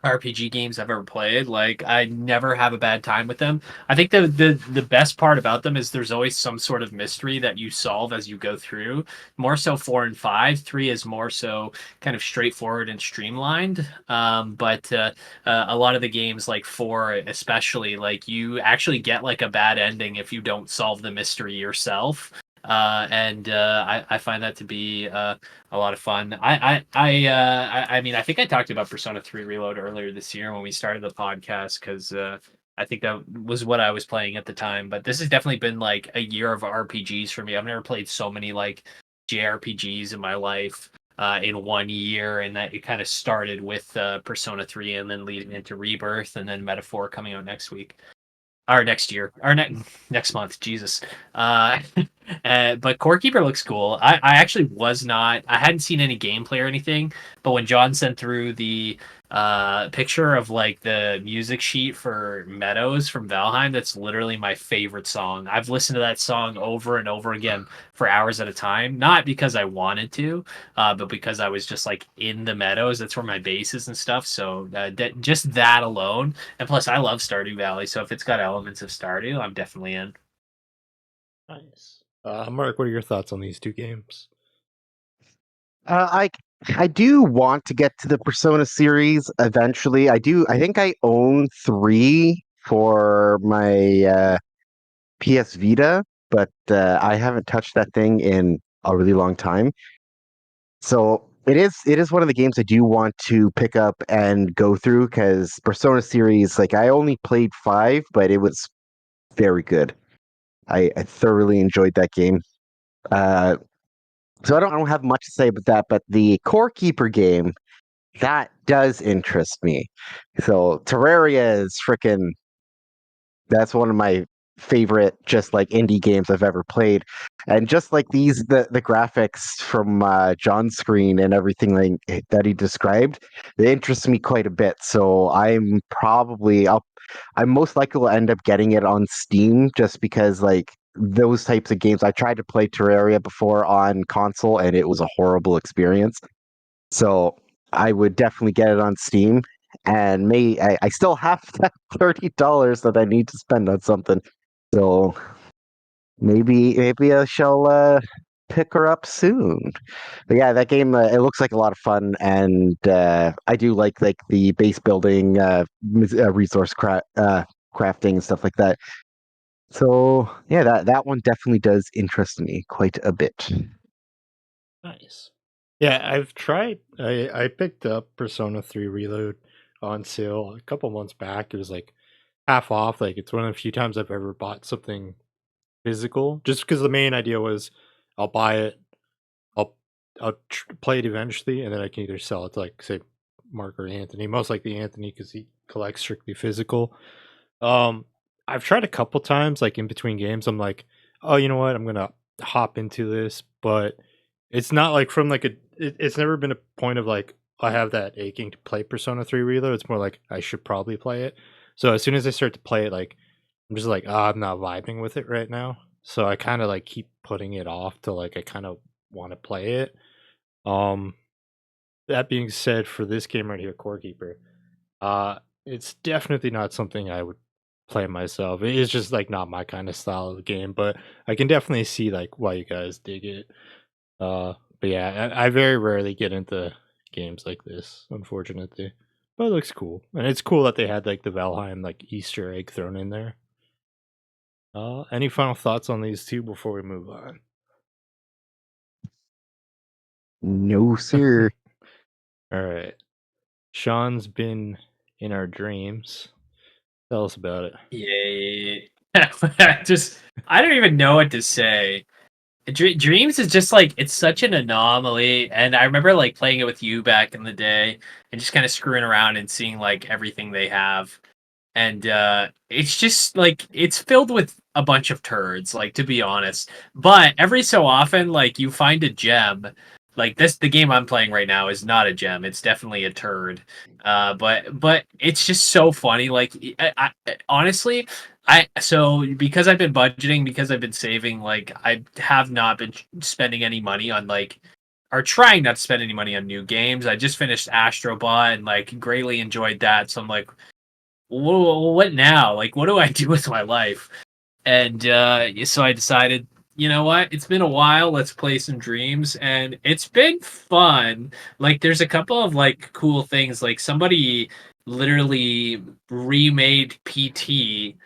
RPG games I've ever played. Like, I never have a bad time with them. I think the best part about them is there's always some sort of mystery that you solve as you go through. More so 4 and 5. 3 is more so kind of straightforward and streamlined. But a lot of the games like 4 especially, like you actually get like a bad ending if you don't solve the mystery yourself. I find that to be a lot of fun. I mean, I think I talked about Persona 3 Reload earlier this year when we started the podcast because I think that was what I was playing at the time. But this has definitely been like a year of RPGs for me. I've never played so many like JRPGs in my life in 1 year, and that it kind of started with Persona 3 and then leading into Rebirth and then Metaphor coming out next week. Or next year, or next month, Jesus. But Corekeeper looks cool. I actually was not. I hadn't seen any gameplay or anything. But when John sent through the picture of like the music sheet for Meadows from Valheim, that's literally my favorite song. I've listened to that song over and over again for hours at a time. Not because I wanted to, but because I was just like in the Meadows. That's where my base is and stuff. So just that alone, and plus I love Stardew Valley. So if it's got elements of Stardew, I'm definitely in. Nice. Mark, what are your thoughts on these two games? I do want to get to the Persona series eventually. I do. I think I own 3 for my PS Vita, but I haven't touched that thing in a really long time. So it is one of the games I do want to pick up and go through because Persona series, like I only played 5, but it was very good. I thoroughly enjoyed that game. Uh, so I don't have much to say about that, but the Corekeeper game, that does interest me. So Terraria is freaking, that's one of my favorite just like indie games I've ever played. And just like the graphics from John's screen and everything like that he described, they interest me quite a bit. So I'm most likely will end up getting it on Steam just because like those types of games, I tried to play Terraria before on console and it was a horrible experience. So I would definitely get it on Steam, and I still have that $30 that I need to spend on something. So maybe I shall pick her up soon. But yeah, that game it looks like a lot of fun, and I do like the base building, resource crafting and stuff like that. So yeah, that one definitely does interest me quite a bit. Nice. Yeah, I've tried. I picked up Persona 3 Reload on sale a couple months back. It was like half off. Like it's one of the few times I've ever bought something physical, just because the main idea was I'll buy it, I'll play it eventually, and then I can either sell it to like say Mark or Anthony. Most likely Anthony because he collects strictly physical. Um, I've tried a couple times, like in between games. I'm like, oh, you know what? I'm gonna hop into this, but it's not like from like it's never been a point of like I have that aching to play Persona 3 Reload. It's more like I should probably play it. So as soon as I start to play it, like I'm just like, I'm not vibing with it right now. So I kind of like keep putting it off till like I kind of want to play it. Um, that being said, for this game right here, Corekeeper, it's definitely not something I would play myself. It is just like not my kind of style of game, but I can definitely see like why you guys dig it. But yeah, I very rarely get into games like this, unfortunately. But it looks cool, and it's cool that they had like the Valheim like Easter egg thrown in there. Any final thoughts on these two before we move on? No, sir. All right, Sean's been in our dreams. Tell us about it. Yay. I don't even know what to say. Dreams is just like it's such an anomaly, and I remember like playing it with you back in the day and just kind of screwing around and seeing like everything they have. And it's just like it's filled with a bunch of turds, like to be honest. But every so often, like you find a gem. Like the game I'm playing right now is not a gem. It's definitely a turd. But it's just so funny. Like honestly, so because I've been budgeting, because I've been saving, like I have not been spending any money on like are trying not to spend any money on new games. I just finished Astro Bot and like greatly enjoyed that. So I'm like, what now? Like, what do I do with my life? And so I decided, you know what? It's been a while. Let's play some Dreams, and it's been fun. Like, there's a couple of like cool things. Like, somebody literally remade PT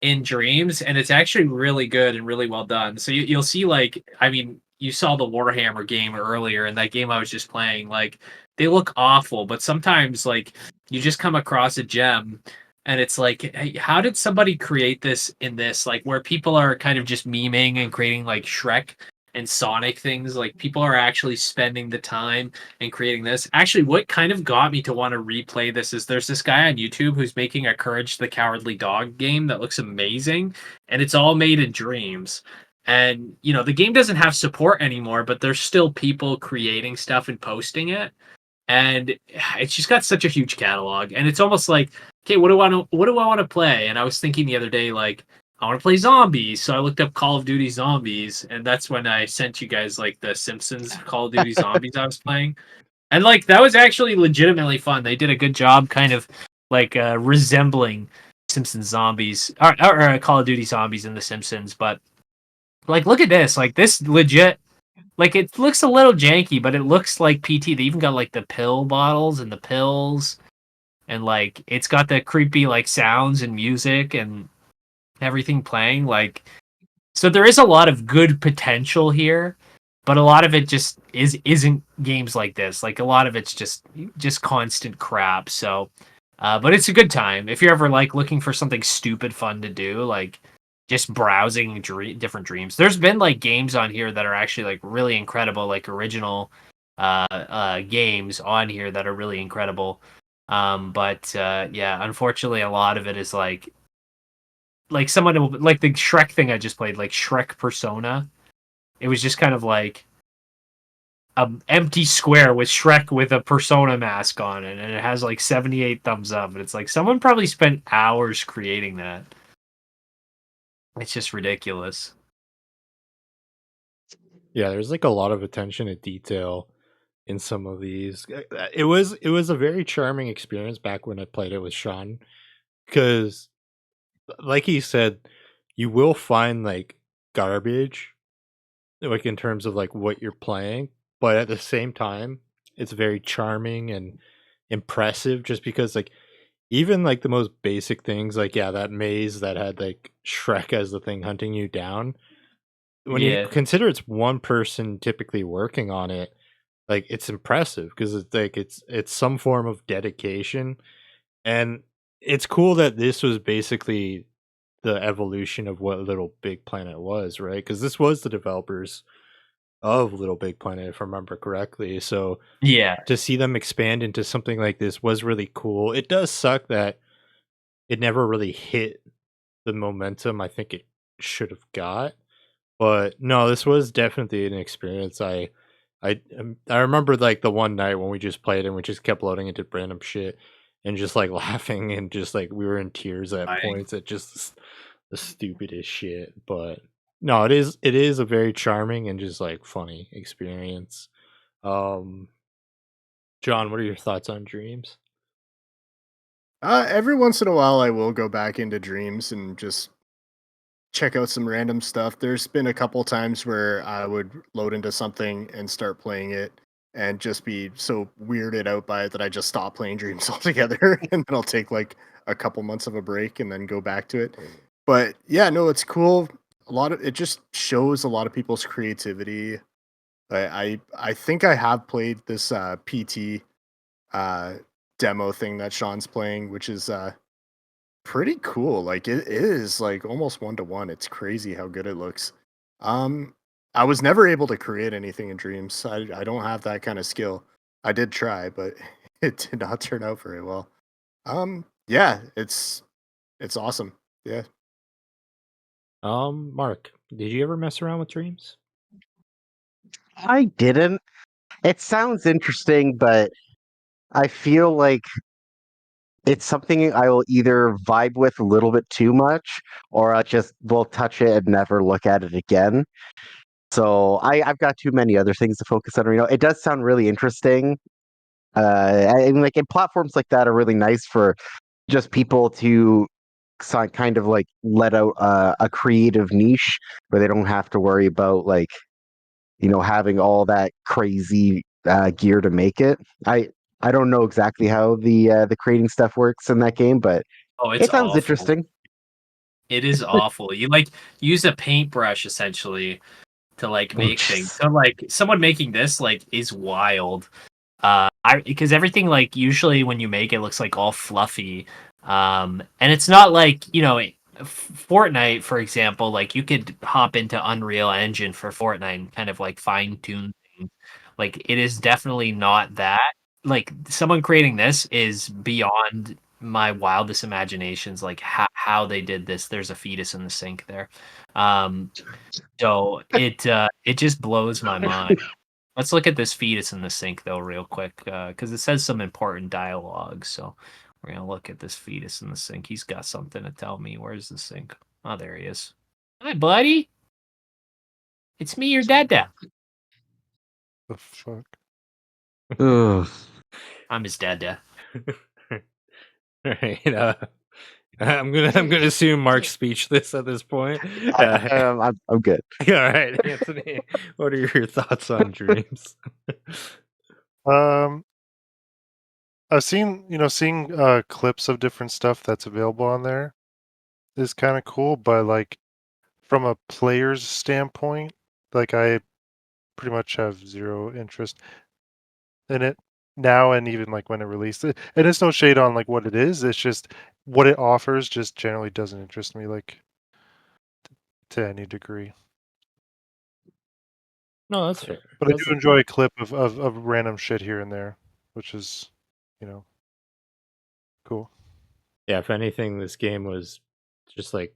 in Dreams, and it's actually really good and really well done. So you'll see, like, I mean, you saw the Warhammer game earlier, and that game I was just playing. Like, they look awful, but sometimes like you just come across a gem and it's like, hey, how did somebody create this in this, like, where people are kind of just memeing and creating like Shrek and Sonic things? Like, people are actually spending the time and creating this. Actually, what kind of got me to want to replay this is there's this guy on YouTube who's making a Courage the Cowardly Dog game that looks amazing, and it's all made in Dreams. And you know, the game doesn't have support anymore, but there's still people creating stuff and posting it, and it's just got such a huge catalog. And it's almost like, okay, what do I want to play? And I was thinking the other day, like, I want to play zombies, so I looked up Call of Duty Zombies, and that's when I sent you guys like the Simpsons Call of Duty Zombies I was playing, and like that was actually legitimately fun. They did a good job, kind of like resembling Simpsons Zombies or Call of Duty Zombies in the Simpsons. But like, look at this, like this legit. Like, it looks a little janky, but it looks like PT. They even got like the pill bottles and the pills, and like it's got the creepy like sounds and music and everything playing. Like, so there is a lot of good potential here, but a lot of it just isn't games like this. Like, a lot of it's just constant crap. So, but it's a good time if you're ever like looking for something stupid fun to do, like just browsing different Dreams. There's been like games on here that are actually like really incredible, like original games on here that are really incredible. But yeah, unfortunately, a lot of it is like someone like the Shrek thing I just played, like Shrek Persona. It was just kind of like an empty square with Shrek with a Persona mask on it, and it has like 78 thumbs up. And it's like someone probably spent hours creating that. It's just ridiculous. Yeah, there's like a lot of attention to detail in some of these. It was a very charming experience back when I played it with Sean, because like he said, you will find like garbage, like in terms of like what you're playing, but at the same time, it's very charming and impressive, just because like even like the most basic things, like, yeah, that maze that had like Shrek as the thing hunting you down, when you Yeah. consider it's one person typically working on it, like, it's impressive because it's like it's some form of dedication. And it's cool that this was basically the evolution of what Little Big Planet was, right? Because this was the developers of Little Big Planet, if I remember correctly. So Yeah. to see them expand into something like this was really cool. It does suck that it never really hit the momentum I think it should have got. But no, this was definitely an experience. I remember like the one night when we just played and we just kept loading into random shit and just like laughing and just like we were in tears at points at just the stupidest shit. But no, it is a very charming and just like funny experience. Um John, what are your thoughts on Dreams? Every once in a while, I will go back into Dreams and just check out some random stuff. There's been a couple times where I would load into something and start playing it and just be so weirded out by it that I just stop playing Dreams altogether. And then I'll take like a couple months of a break and then go back to it. But yeah, no, it's cool. A lot of it just shows a lot of people's creativity. I think I have played this PT uh demo thing that Sean's playing, which is pretty cool. Like, it is like almost 1-to-1. It's crazy how good it looks. Um, I was never able to create anything in Dreams. I don't have that kind of skill. I did try, but it did not turn out very well. Yeah, it's awesome. Yeah. Mark, did you ever mess around with Dreams? I didn't. It sounds interesting, but I feel like it's something I will either vibe with a little bit too much, or I just will touch it and never look at it again. So I've got too many other things to focus on. It does sound really interesting. And like in platforms like that are really nice for just people to kind of like let out a creative niche where they don't have to worry about like having all that crazy gear to make it. I don't know exactly how the creating stuff works in that game, but Oh, it's it sounds awful. interesting. It is awful. You like use a paintbrush essentially to like make things. jeez. So like someone making this like is wild. Because everything like usually when you make it looks like all fluffy. And it's not like, Fortnite, for example, like you could hop into Unreal Engine for Fortnite and kind of like fine tune things. Like it is definitely not that. Like someone creating this is beyond my wildest imaginations. Like how they did this. There's a fetus in the sink there. Um, so it just blows my mind. Let's look at this fetus in the sink though, real quick, because it says some important dialogue. So we're gonna look at this fetus in the sink. He's got something to tell me. Where's the sink? Oh, there he is. Hi, buddy. It's me, your dada. The fuck? Ugh. I'm his dada. Right. I'm gonna assume Mark's speechless at this point. I'm good. All right, Anthony. What are your thoughts on Dreams? Um, I've seeing clips of different stuff that's available on there is kind of cool, but like from a player's standpoint, like I pretty much have zero interest in it now, and even like when it released it. And it's no shade on like what it is. It's just what it offers just generally doesn't interest me like to any degree. No, that's fair. But I do enjoy a clip of random shit here and there, which is, cool. Yeah, if anything, this game was just like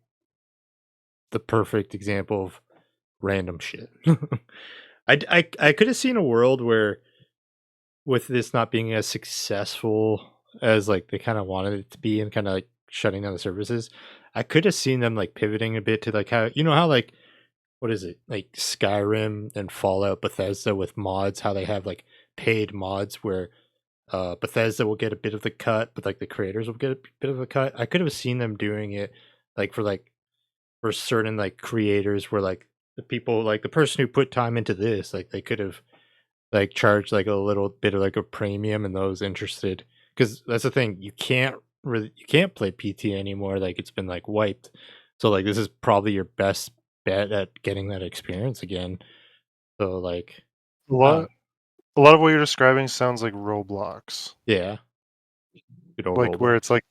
the perfect example of random shit. I could have seen a world where, with this not being as successful as like they kind of wanted it to be and kind of like shutting down the services, I could have seen them like pivoting a bit to like how like what is it, like Skyrim and Fallout, Bethesda with mods, how they have like paid mods where Bethesda will get a bit of the cut, but like the creators will get a bit of a cut. I could have seen them doing it like for certain like creators where like the people, like the person who put time into this, like they could have like charged like a little bit of like a premium, and those interested, because that's the thing, you can't play PT anymore, like it's been like wiped. So like this is probably your best bet at getting that experience again. So like A lot, a lot of what you're describing sounds like Roblox, yeah, good old like where Roblox. it's like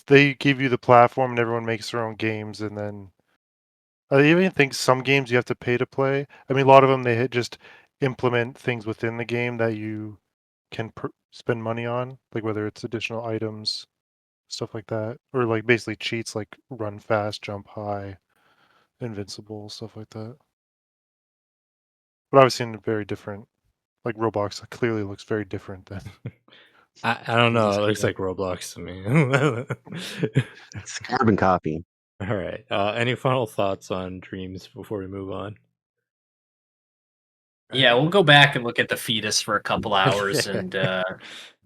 they give you the platform and everyone makes their own games, and then I even think some games you have to pay to play. I mean, a lot of them just implement things within the game that you can spend money on, like whether it's additional items, stuff like that, or like basically cheats like run fast, jump high, invincible, stuff like that. But obviously, in a very different, like Roblox clearly looks very different than. I don't know, this it looks game. like Roblox to me. It's carbon copy. All right, any final thoughts on Dreams before we move on? Yeah, we'll go back and look at the fetus for a couple hours and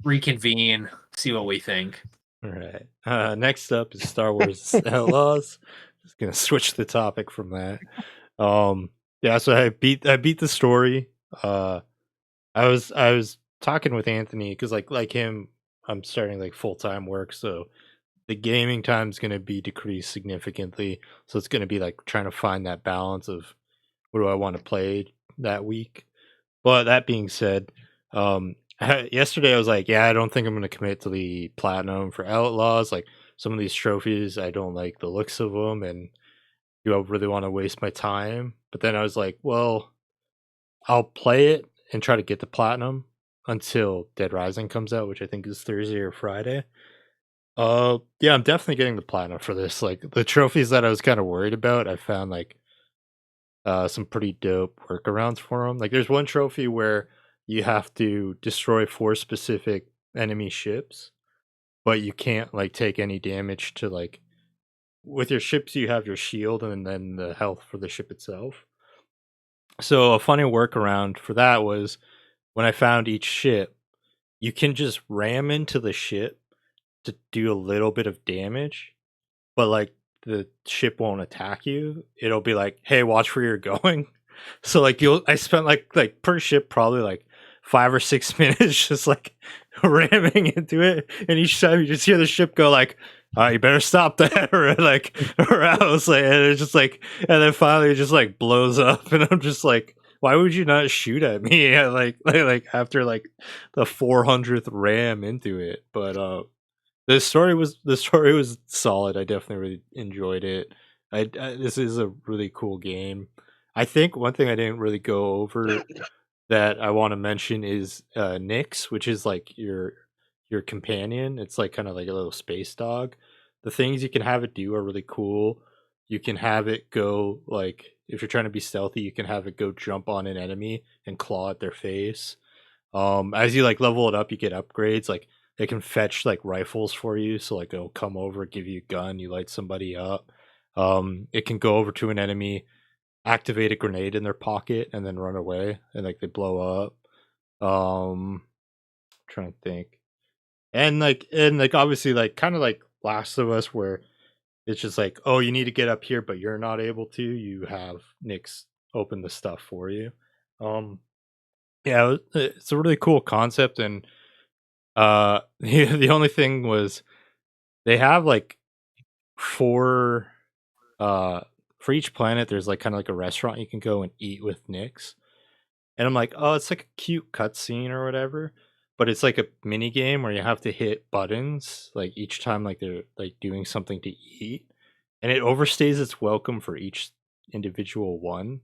reconvene, see what we think. All right. Next up is Star Wars Outlaws. Just gonna switch the topic from that. Yeah, so I beat the story. I was talking with Anthony because like him, I'm starting like full-time work, so the gaming time is gonna be decreased significantly. So it's gonna be like trying to find that balance of what do I want to play that week. But that being said, yesterday I was like, yeah, I don't think I'm gonna commit to the platinum for Outlaws. Like some of these trophies, I don't like the looks of them, and do I really want to waste my time? But then I was like, well, I'll play it and try to get the platinum until Dead Rising comes out, which I think is Thursday or Friday. Yeah, I'm definitely getting the platinum for this. Like the trophies that I was kind of worried about, I found like some pretty dope workarounds for them. Like there's one trophy where you have to destroy 4 specific enemy ships, but you can't like take any damage to like with your ships. You have your shield and then the health for the ship itself. So a funny workaround for that was when I found each ship, you can just ram into the ship to do a little bit of damage, but like the ship won't attack you. It'll be like, "Hey, watch where you're going." So like I spent like per ship probably like 5 or 6 minutes just like ramming into it, and each time you just hear the ship go like, you better stop that," or like, or else, like, and it's just like, and then finally it just like blows up, and I'm just like, why would you not shoot at me? Yeah, like after like the 400th ram into it, but the story was solid. I definitely really enjoyed it. This is a really cool game. I think one thing I didn't really go over that I want to mention is Nyx, which is like your companion. It's like kind of like a little space dog. The things you can have it do are really cool. You can have it go like if you're trying to be stealthy, you can have it go jump on an enemy and claw at their face. As you like level it up, you get upgrades. Like it can fetch like rifles for you, so like it'll come over, give you a gun, you light somebody up. It can go over to an enemy, activate a grenade in their pocket, and then run away, and like they blow up. Trying to think, and obviously like kind of like Last of Us, where it's just like, oh, you need to get up here, but you're not able to. You have Nyx open the stuff for you. Um, yeah, it's a really cool concept, and the only thing was they have like four uh for each planet. There's like kind of like a restaurant you can go and eat with Nyx, and I'm like, oh, it's like a cute cutscene or whatever, but it's like a mini game where you have to hit buttons like each time like they're like doing something to eat, and it overstays its welcome for each individual one.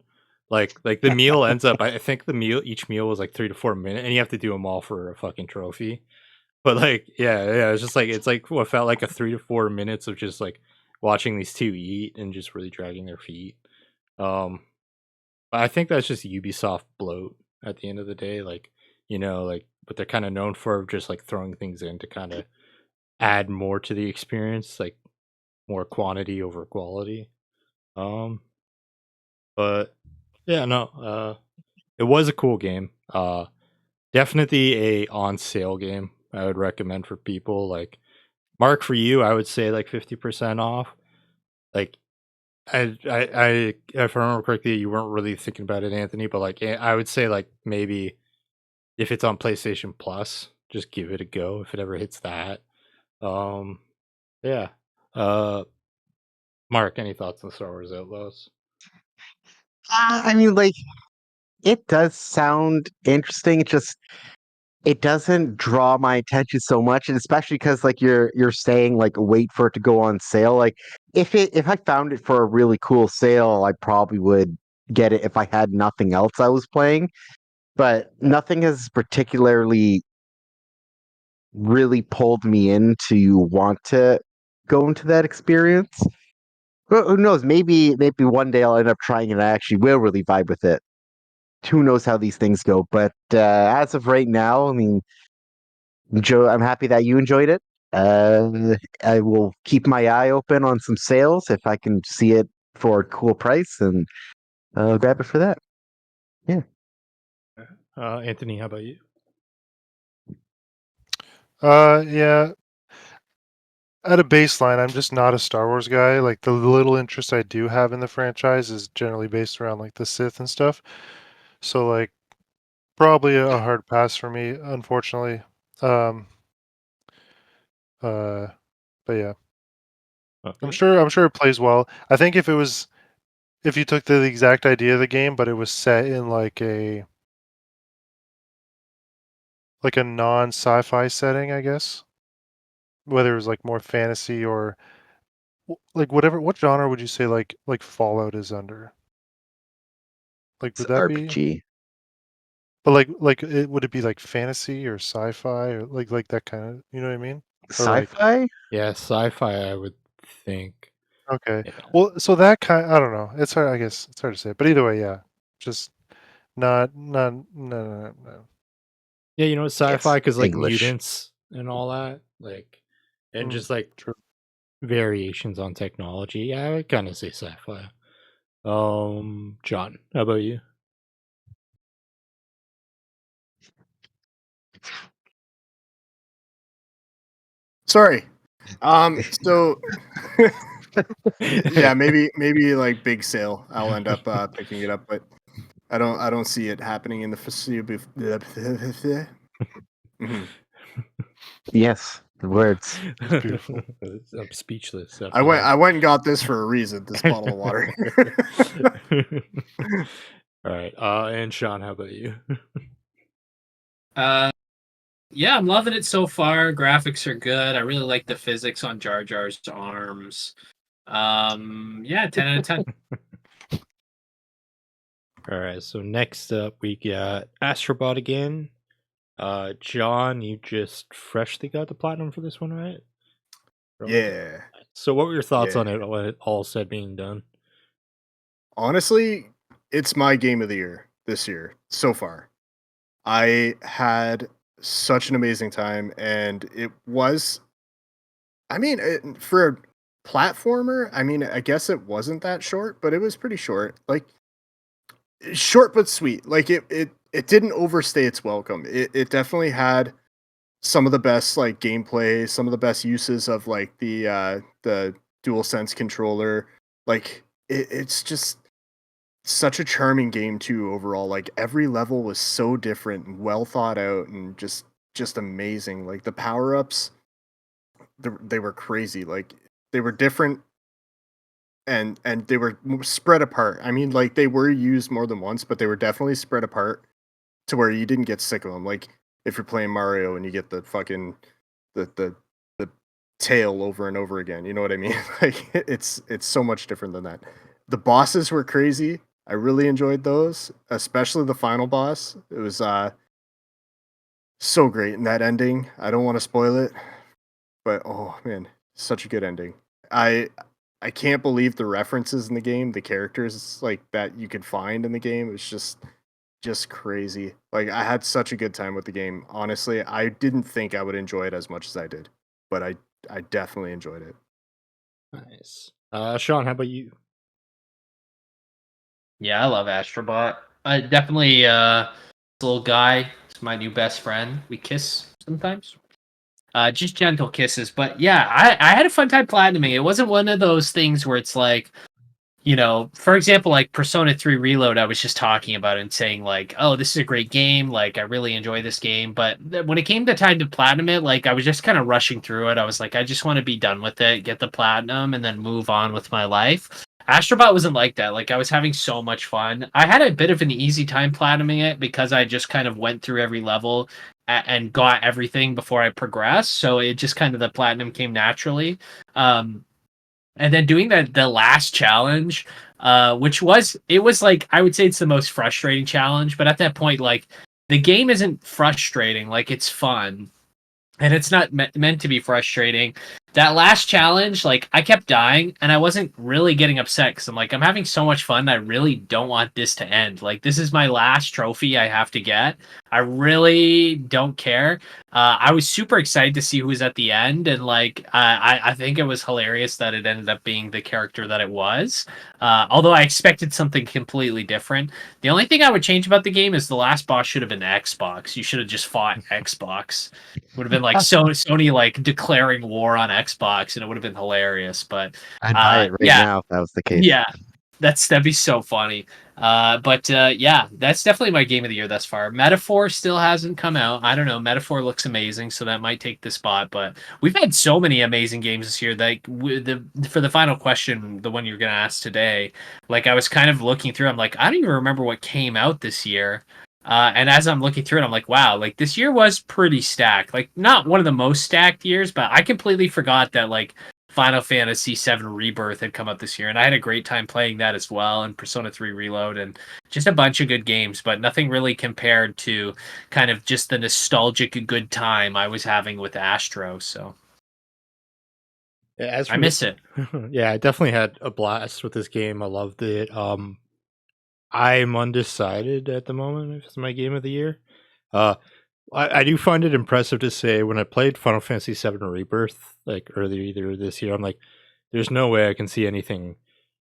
Like the meal ends up. I think each meal was like 3 to 4 minutes, and you have to do them all for a fucking trophy. But like, yeah, it's just like it's like what felt like a 3 to 4 minutes of just like watching these two eat and just really dragging their feet. Um, but I think that's just Ubisoft bloat at the end of the day. Like, like what they're kind of known for, just like throwing things in to kind of add more to the experience, like more quantity over quality. Um, but yeah, no, it was a cool game. Definitely a on sale game. I would recommend for people like Mark, for you, I would say like 50% off. Like, if I remember correctly, you weren't really thinking about it, Anthony, but like, I would say like maybe if it's on PlayStation Plus, just give it a go if it ever hits that. Um, yeah. Uh, Mark, any thoughts on Star Wars Outlaws? I mean, like, it does sound interesting. It doesn't draw my attention so much, and especially because like you're saying like wait for it to go on sale. Like if I found it for a really cool sale, I probably would get it if I had nothing else I was playing. But nothing has particularly really pulled me in to want to go into that experience. But who knows? Maybe one day I'll end up trying it and I actually will really vibe with it. Who knows how these things go? But as of right now, I mean, Joe, I'm happy that you enjoyed it. I will keep my eye open on some sales if I can see it for a cool price, and I'll grab it for that. Yeah. Anthony, how about you? Yeah. At a baseline, I'm just not a Star Wars guy. Like the little interest I do have in the franchise is generally based around like the Sith and stuff. So like probably a hard pass for me, unfortunately. Um, uh, but yeah, I'm Okay. sure it plays well. I think if you took the exact idea of the game, but it was set in like a non-sci-fi setting, I guess, whether it was like more fantasy or like whatever, what genre would you say like Fallout is under? Like It's would that be? RPG. But would it be like fantasy or sci-fi or like that kind of, you know what I mean? Or like Sci-fi? Yeah, sci-fi, I would think. okay, Yeah. well, so that kind, I don't know. It's hard. I guess it's hard to say. But either way, yeah, just not no. Yeah, sci-fi Yes. because like English. mutants and all that, like, and Mm, just like true. variations on technology. Yeah, I would kind of say sci-fi. John, how about you? Sorry. So yeah, maybe like big sale. I'll end up picking it up, but I don't see it happening in the foreseeable. Mhm. Yes, the words. It's beautiful. I'm speechless. I went and got this for a reason. This bottle of water. All right. And Sean, how about you? Yeah, I'm loving it so far. Graphics are good. I really like the physics on Jar Jar's arms. Yeah, 10 out of 10. All right. So next up, we got Astro Bot again. John, you just freshly got the platinum for this one, right? Yeah. So what were your thoughts on Yeah. it when it all said being done? Honestly, it's my game of the year this year so far. I had such an amazing time, and it was. I mean, for a platformer, I mean, I guess it wasn't that short, but it was pretty short. Like short but sweet. Like it didn't overstay its welcome. It definitely had some of the best like gameplay, some of the best uses of like the dual sense controller. Like it's just such a charming game too overall. Like every level was so different and well thought out and just amazing. Like the power-ups, they were crazy. Like they were different and they were spread apart. I mean, like they were used more than once, but they were definitely spread apart to where you didn't get sick of them. Like if you're playing Mario and you get the fucking the tail over and over again, you know what I mean? Like it's so much different than that. The bosses were crazy. I really enjoyed those, especially the final boss. It was so great in that ending. I don't want to spoil it, but oh man, such a good ending. I I can't believe the references in the game, the characters like that you could find in the game. It's just crazy. Like I had such a good time with the game. Honestly, I didn't think I would enjoy it as much as I did, but I definitely enjoyed it. Nice. Sean, how about you? Yeah, I love Astrobot. I definitely this little guy is my new best friend. We kiss sometimes. Just gentle kisses. But yeah, I had a fun time platinuming. It wasn't one of those things where it's like, you know, for example, like Persona 3 Reload, I was just talking about and saying like, oh, this is a great game. Like, I really enjoy this game. But when it came to time to platinum it, like, I was just kind of rushing through it. I was like, I just want to be done with it, get the platinum, and then move on with my life. Astrobot wasn't like that. Like, I was having so much fun. I had a bit of an easy time platinuming it because I just kind of went through every level and got everything before I progressed. So it just kind of the platinum came naturally. And then doing the last challenge, which was like I would say it's the most frustrating challenge, but at that point, like the game isn't frustrating, like it's fun, and it's not meant to be frustrating. That last challenge, like I kept dying, and I wasn't really getting upset because I'm like I'm having so much fun. I really don't want this to end. Like this is my last trophy I have to get. I really don't care. I was super excited to see who was at the end, and like I think it was hilarious that it ended up being the character that it was. Although I expected something completely different. The only thing I would change about the game is the last boss should have been Xbox. You should have just fought Xbox. Would have been like Sony like declaring war on Xbox, and it would have been hilarious. But I'd buy it right yeah, now if that was the case. yeah, that'd be so funny. But yeah, that's definitely my game of the year thus far. Metaphor still hasn't come out. I don't know. Metaphor looks amazing, so that might take the spot. But we've had so many amazing games this year. Like for the final question, the one you're gonna ask today, like I was kind of looking through. I'm like, I don't even remember what came out this year. And as I'm looking through it, I'm like, wow, like this year was pretty stacked. Like not one of the most stacked years, but I completely forgot that like Final Fantasy VII Rebirth had come out this year, and I had a great time playing that as well, and Persona 3 Reload, and just a bunch of good games, but nothing really compared to kind of just the nostalgic good time I was having with Astro. So Yeah, I miss it. Yeah, I definitely had a blast with this game. I loved it. I'm undecided at the moment if it's my game of the year. Uh, I do find it impressive to say when I played Final Fantasy VII Rebirth like earlier either this year, I'm like, there's no way I can see anything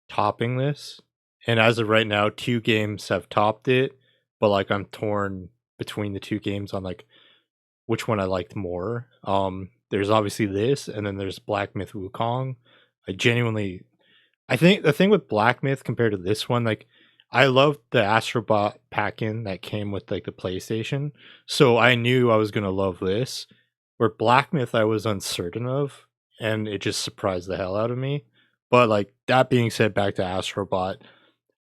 topping this. And as of right now, two games have topped it, but like I'm torn between the two games on like which one I liked more. there's obviously this, and then there's Black Myth Wukong. I think the thing with Black Myth compared to this one, like I loved the Astro Bot pack-in that came with like the PlayStation, so I knew I was gonna love this. Where Black Myth I was uncertain of, and it just surprised the hell out of me. But like that being said, back to Astro Bot,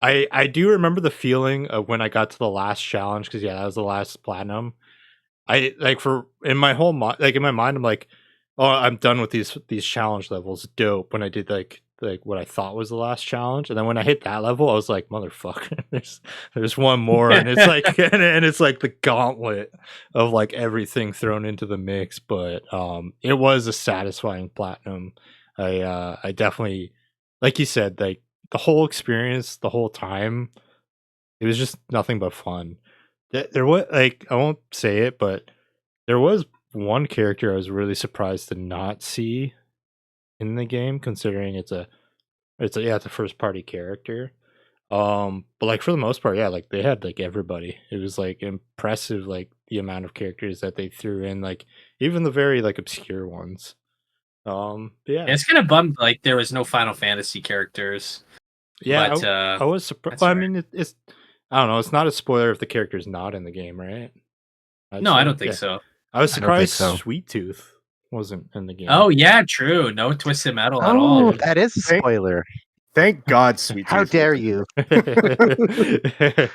I do remember the feeling of when I got to the last challenge, because yeah, that was the last platinum. I like for in my whole mind, like in my mind, I'm like, oh, I'm done with these challenge levels. Dope. When I did like what I thought was the last challenge, and then when I hit that level, I was like, motherfucker, there's one more, and it's like and it's like the gauntlet of like everything thrown into the mix. But it was a satisfying platinum. I definitely, like you said, like the whole experience, the whole time, it was just nothing but fun. There was like I won't say it, but there was one character I was really surprised to not see in the game, considering it's a first party character. But like for the most part, yeah, like they had like everybody. It was like impressive, like the amount of characters that they threw in, like even the very like obscure ones. Yeah, Yeah, it's kind of bummed like there was no Final Fantasy characters. yeah, But I was surprised. that's Well, I all right. mean, it's I don't know. It's not a spoiler if the character's not in the game, right? I'd No, I say, don't think yeah. so. I was I don't think surprised so. Sweet Tooth wasn't in the game. Oh yeah, true. No Twisted Metal at all. Oh, that is a Thank- spoiler. Thank God, Sweet How Tooth dare wasn't in you?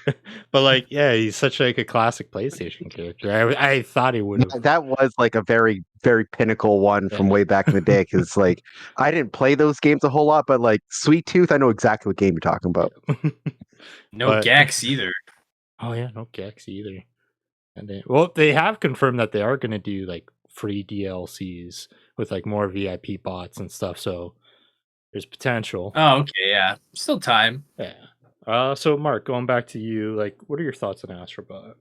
But like, yeah, he's such like a classic PlayStation character. I thought he would have. That was like a very, very pinnacle one from way back in the day. Because like I didn't play those games a whole lot, but like Sweet Tooth, I know exactly what game you're talking about. No But- Gex either. Oh yeah, no Gex either. And well, they have confirmed that they are going to do like free DLCs with like more VIP bots and stuff. So there's potential. Oh, okay, yeah. Still time. Yeah. So Mark, going back to you, like, what are your thoughts on Astro Bot?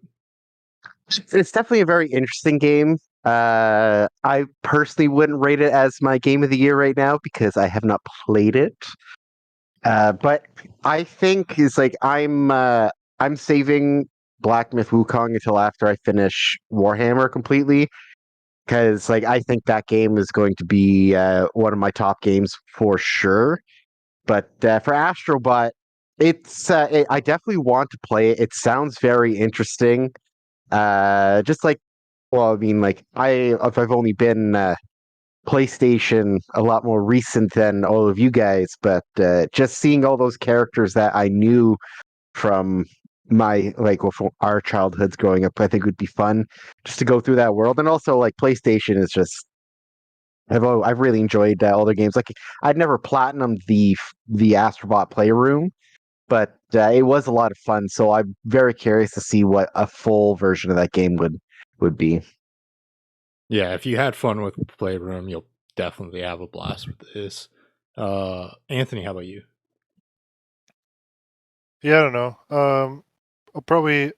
It's definitely a very interesting game. I personally wouldn't rate it as my game of the year right now because I have not played it. But I think is like I'm saving Black Myth Wukong until after I finish Warhammer completely because like I think that game is going to be one of my top games for sure. But for Astrobot, I definitely want to play it. It sounds very interesting. Just like well, I mean, like I've only been PlayStation a lot more recent than all of you guys, but just seeing all those characters that I knew from my like well, from our childhoods growing up, I think would be fun just to go through that world. And also, like PlayStation is just I've really enjoyed all their games. Like I'd never platinumed the Astrobot Playroom, but it was a lot of fun. So I'm very curious to see what a full version of that game would be. Yeah, if you had fun with Playroom, you'll definitely have a blast with this. Anthony, how about you? Yeah, I don't know. I'll probably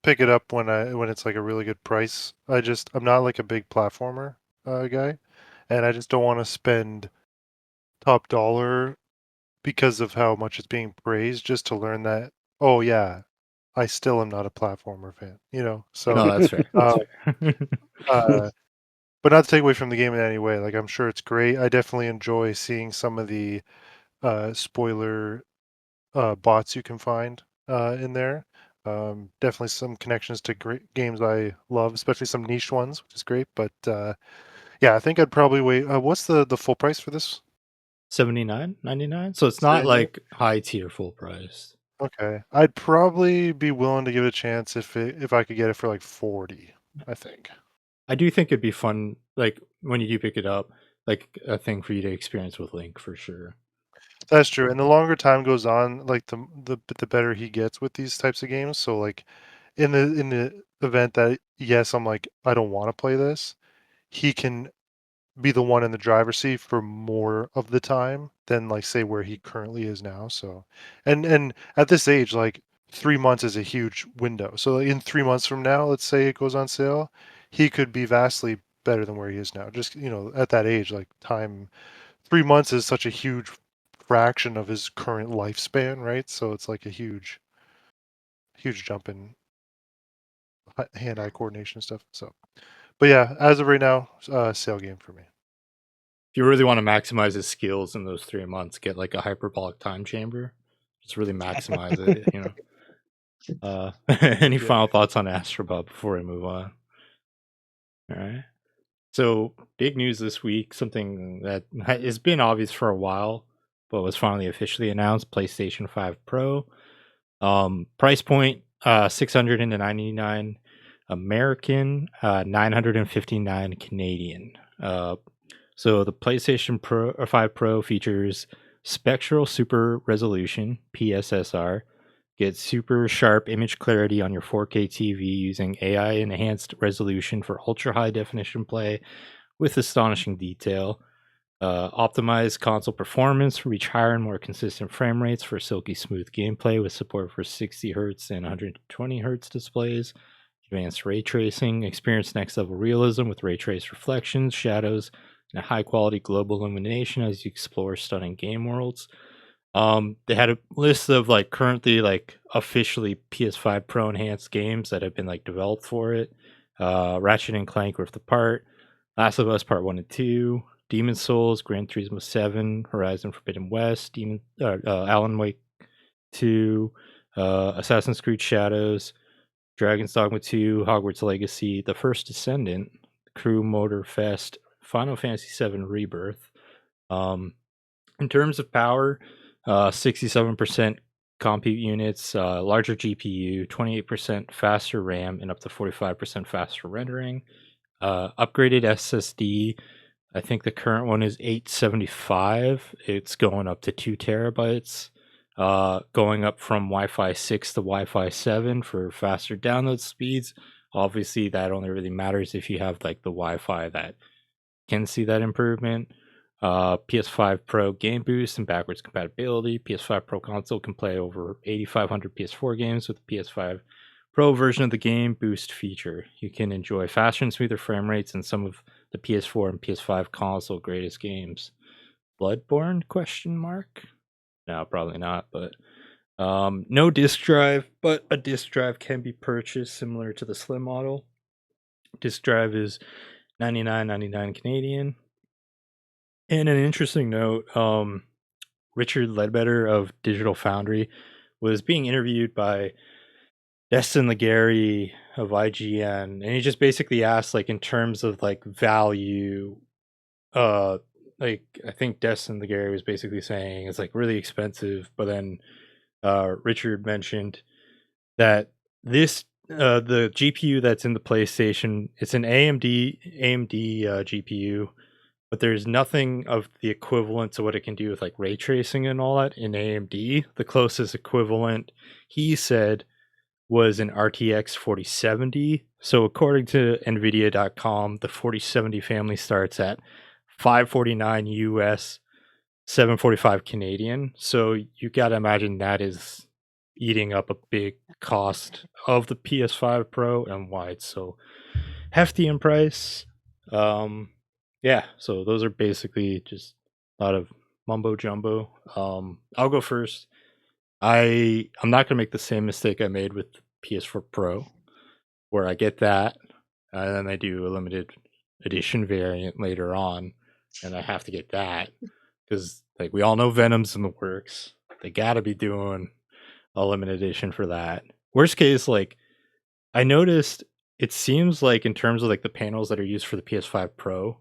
pick it up when it's like a really good price. I'm not like a big platformer guy, and I just don't want to spend top dollar because of how much it's being praised just to learn that, oh yeah, I still am not a platformer fan, you know. So No, that's fair. That's fair. but not to take away from the game in any way. Like I'm sure it's great. I definitely enjoy seeing some of the spoiler bots you can find in there. Definitely some connections to great games I love, especially some niche ones, which is great. But yeah, I think I'd probably wait. What's the full price for this? $79.99. So it's not 79? like high tier full price. Okay, I'd probably be willing to give it a chance if I could get it for like 40. I think. I do think it'd be fun, like when you do pick it up, like a thing for you to experience with Link for sure. That's true. And the longer time goes on, like the better he gets with these types of games. So like in the event that yes, I'm like I don't want to play this, he can be the one in the driver's seat for more of the time than like say where he currently is now. So and at this age, like 3 months is a huge window. So in 3 months from now, let's say it goes on sale, he could be vastly better than where he is now. Just at that age, like time 3 months is such a huge fraction of his current lifespan, right? So it's like a huge jump in hand-eye coordination and stuff. So, But yeah, as of right now, sale game for me. If you really want to maximize his skills in those 3 months, get like a hyperbolic time chamber. Just really maximize it, you know. Any final thoughts on Astro Bot before we move on? All right. So, big news this week, something that has been obvious for a while, but was finally officially announced, PlayStation 5 Pro. Price point, $699 American, $959 Canadian. So the PlayStation 5 Pro features Spectral Super Resolution, PSSR, gets super sharp image clarity on your 4K TV using AI enhanced resolution for ultra high definition play with astonishing detail. Optimized console performance, reach higher and more consistent frame rates for silky smooth gameplay with support for 60 Hz and 120 Hz displays. Advanced ray tracing, experience next level realism with ray trace reflections, shadows, and a high quality global illumination as you explore stunning game worlds. They had a list of like currently like officially PS5 Pro enhanced games that have been like developed for it. Ratchet and Clank Rift Apart, Last of Us Part 1 and 2, Demon Souls, Gran Turismo 7, Horizon Forbidden West, Alan Wake 2, Assassin's Creed Shadows, Dragon's Dogma 2, Hogwarts Legacy, The First Descendant, Crew Motorfest, Final Fantasy VII Rebirth. In terms of power, 67% compute units, larger GPU, 28% faster RAM, and up to 45% faster rendering. Upgraded SSD. I think the current one is 875. It's going up to 2 terabytes. Going up from Wi-Fi 6 to Wi-Fi 7 for faster download speeds. Obviously, that only really matters if you have like the Wi-Fi that can see that improvement. PS5 Pro Game Boost and backwards compatibility. PS5 Pro console can play over 8,500 PS4 games with the PS5 Pro version of the Game Boost feature. You can enjoy faster and smoother frame rates in some of the PS4 and PS5 console greatest games. Bloodborne? ? No, probably not, but no disk drive, but a disk drive can be purchased similar to the Slim model. Disk drive is $99.99 Canadian. And an interesting note, Richard Ledbetter of Digital Foundry was being interviewed by Destin Legary of IGN, and he just basically asked, like, in terms of like value, like I think Destin Legary was basically saying it's like really expensive, but then Richard mentioned that this the GPU that's in the PlayStation, it's an AMD GPU, but there's nothing of the equivalent to what it can do with like ray tracing and all that in AMD. The closest equivalent, he said, was an RTX 4070. So according to nvidia.com, the 4070 family starts at $549 US, $745 Canadian. So you got to imagine that is eating up a big cost of the PS5 Pro and why it's so hefty in price. Yeah, so those are basically just a lot of mumbo jumbo. I'll go first. I'm not gonna make the same mistake I made with PS4 Pro, where I get that, and then I do a limited edition variant later on, and I have to get that because, like, we all know Venom's in the works. They gotta be doing a limited edition for that. Worst case, like, I noticed it seems like in terms of like the panels that are used for the PS5 Pro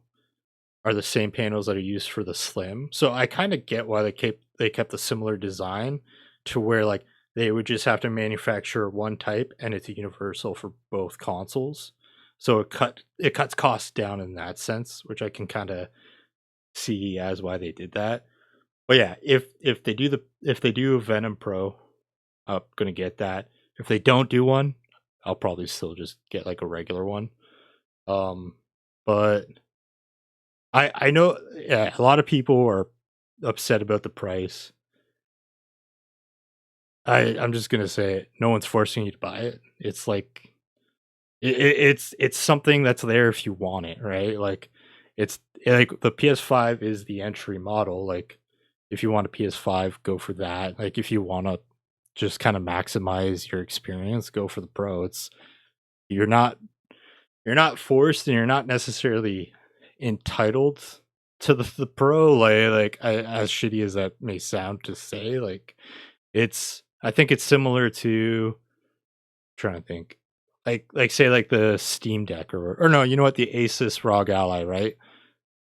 are the same panels that are used for the Slim. So I kind of get why they kept a similar design to where like they would just have to manufacture one type and it's universal for both consoles. So it cuts costs down in that sense, which I can kind of see as why they did that. But yeah, if they do a Venom Pro, I'm gonna get that. If they don't do one, I'll probably still just get like a regular one. But I know, yeah, a lot of people are upset about the price. I'm just gonna say it. No one's forcing you to buy it. It's like it's something that's there if you want it, right? Like it's like the PS5 is the entry model. Like if you want a PS5, go for that. Like if you want to just kind of maximize your experience, go for the Pro. You're not you're not forced and you're not necessarily entitled to the pro. As shitty as that may sound to say, like I think it's similar to trying to think like say like the Steam Deck or no, you know what, the Asus ROG Ally, right?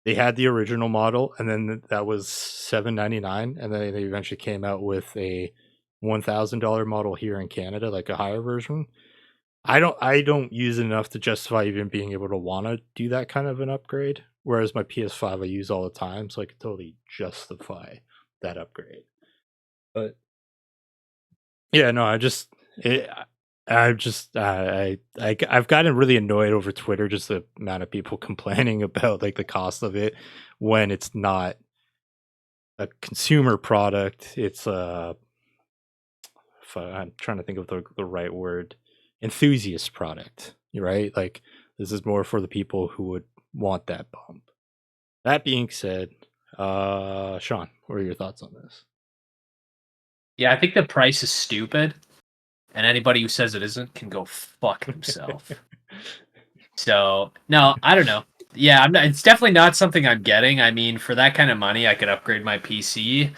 They had the original model, and then that was $799, and then they eventually came out with a $1,000 model here in Canada, like a higher version. I don't use it enough to justify even being able to want to do that kind of an upgrade. Whereas my PS5 I use all the time, so I could totally justify that upgrade. But yeah, no, I've gotten really annoyed over Twitter, just the amount of people complaining about like the cost of it when it's not a consumer product. It's I'm trying to think of the right word, enthusiast product, right? Like this is more for the people who would want that bump. That being said, Sean, what are your thoughts on this? Yeah, I think the price is stupid, and anybody who says it isn't can go fuck himself. So no, I don't know. Yeah, I'm not. It's definitely not something I'm getting. I mean, for that kind of money, I could upgrade my PC.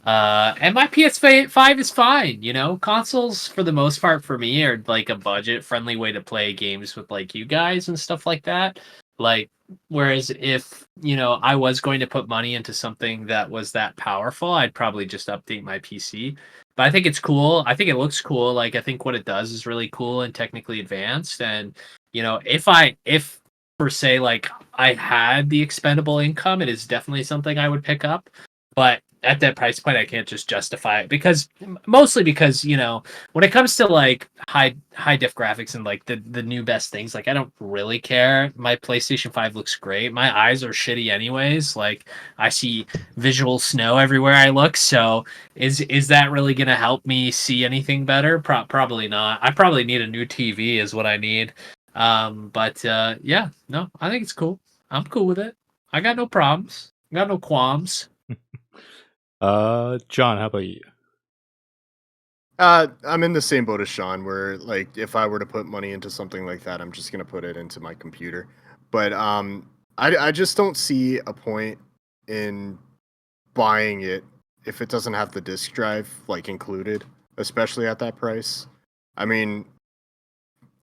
And my PS5 is fine. You know, consoles for the most part for me are like a budget-friendly way to play games with like you guys and stuff like that. Like, whereas if I was going to put money into something that was that powerful, I'd probably just update my PC. But I think it's cool. I think it looks cool. Like, I think what it does is really cool and technically advanced. And if per se like I had the expendable income, it is definitely something I would pick up. But at that price point, I can't just justify it mostly because when it comes to like high diff graphics and like the new best things, like I don't really care. My PlayStation 5 looks great. My eyes are shitty anyways. Like I see visual snow everywhere I look. So is that really gonna help me see anything better? Probably not. I probably need a new TV is what I need. But yeah, no, I think it's cool. I'm cool with it. I got no problems. I got no qualms. John, how about you? I'm in the same boat as Sean, where like if I were to put money into something like that, I'm just gonna put it into my computer. But I just don't see a point in buying it if it doesn't have the disk drive like included, especially at that price. I mean,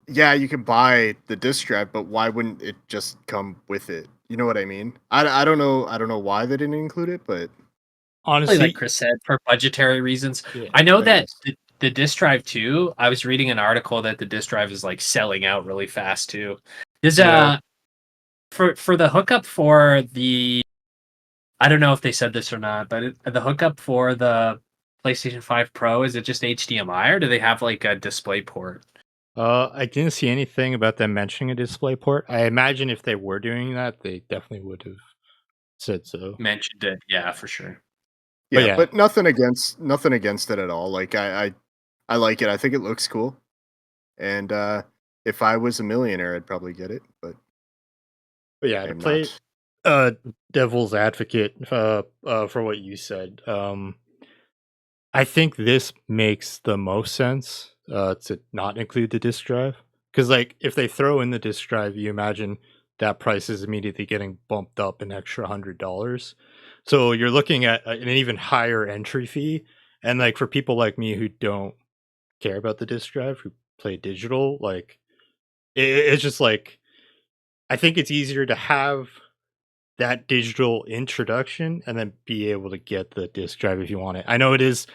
yeah, you can buy the disk drive, but why wouldn't it just come with it? You know what I mean? I don't know. I don't know why they didn't include it, but Honestly, Honestly, like Chris said, for budgetary reasons. yeah. I know I that guess. the disk drive too. I was reading an article that the disk drive is like selling out really fast too. Does Yeah. for the hookup for the I don't know if they said this or not, but the hookup for the PlayStation 5 Pro, is it just HDMI or do they have like a display port? I didn't see anything about them mentioning a display port. I imagine if they were doing that, they definitely would have said so. Mentioned it, yeah, for sure. But Yeah, yeah, but nothing against it at all. Like I like it. I think it looks cool. And if I was a millionaire, I'd probably get it, but to I'm play not. devil's advocate for what you said. I think this makes the most sense to not include the disk drive, because like if they throw in the disk drive, you imagine that price is immediately getting bumped up an extra $100. So you're looking at an even higher entry fee, and like for people like me who don't care about the disk drive, who play digital, like it's just like I think it's easier to have that digital introduction and then be able to get the disk drive if you want it. I know it is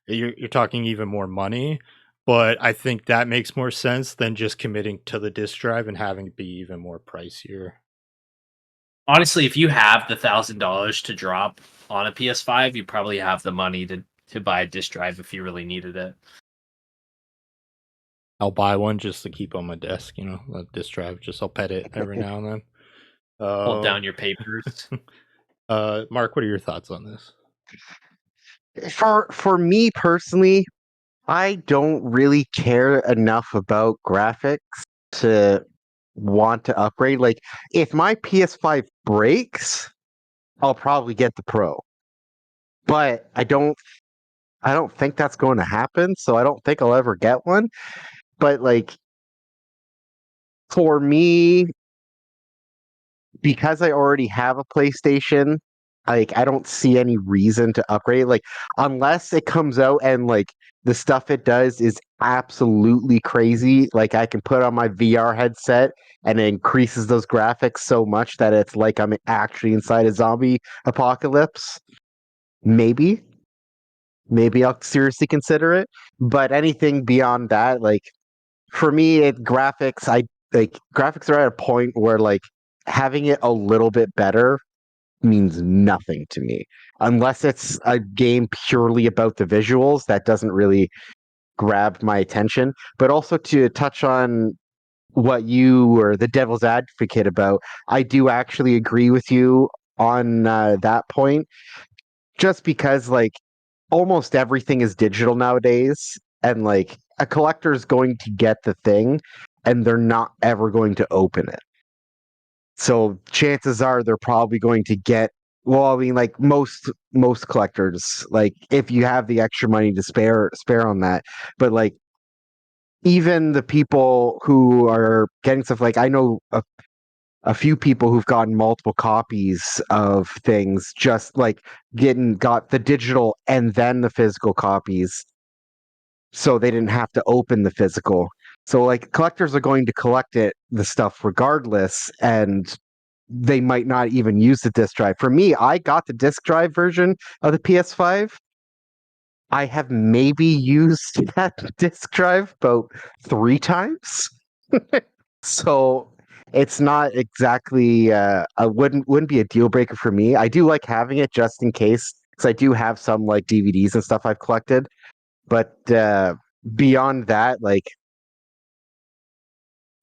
you're talking even more money, but I think that makes more sense than just committing to the disk drive and having it be even more pricier. Honestly, if you have the $1,000 to drop on a PS5, you probably have the money to buy a disk drive if you really needed it. I'll buy one just to keep on my desk, a disk drive. Just I'll pet it every now and then. Hold down your papers. Mark, what are your thoughts on this? For me personally, I don't really care enough about graphics to want to upgrade. Like, if my PS5 breaks, I'll probably get the Pro. But I don't think that's going to happen, so I don't think I'll ever get one. But like For me, because I already have a PlayStation, like I don't see any reason to upgrade. Like unless it comes out and like the stuff it does is absolutely crazy. Like I can put on my VR headset and it increases those graphics so much that it's like I'm actually inside a zombie apocalypse. Maybe. Maybe I'll seriously consider it. But anything beyond that, like for me, graphics are at a point where like having it a little bit better means nothing to me. Unless it's a game purely about the visuals, that doesn't really grab my attention. But also to touch on what you were the devil's advocate about, I do actually agree with you on that point. Just because like almost everything is digital nowadays, and like a collector is going to get the thing, and they're not ever going to open it. So chances are they're probably going to get, well, I mean, like most collectors, like if you have the extra money to spare on that, but like even the people who are getting stuff, like I know a few people who've gotten multiple copies of things, just like got the digital and then the physical copies, so they didn't have to open the physical. So like collectors are going to collect the stuff regardless, and they might not even use the disc drive. For me, I got the disc drive version of the PS5. I have maybe used that disc drive about 3 times. So it's not exactly I wouldn't be a deal breaker for me. I do like having it just in case, because I do have some like DVDs and stuff I've collected. But beyond that, like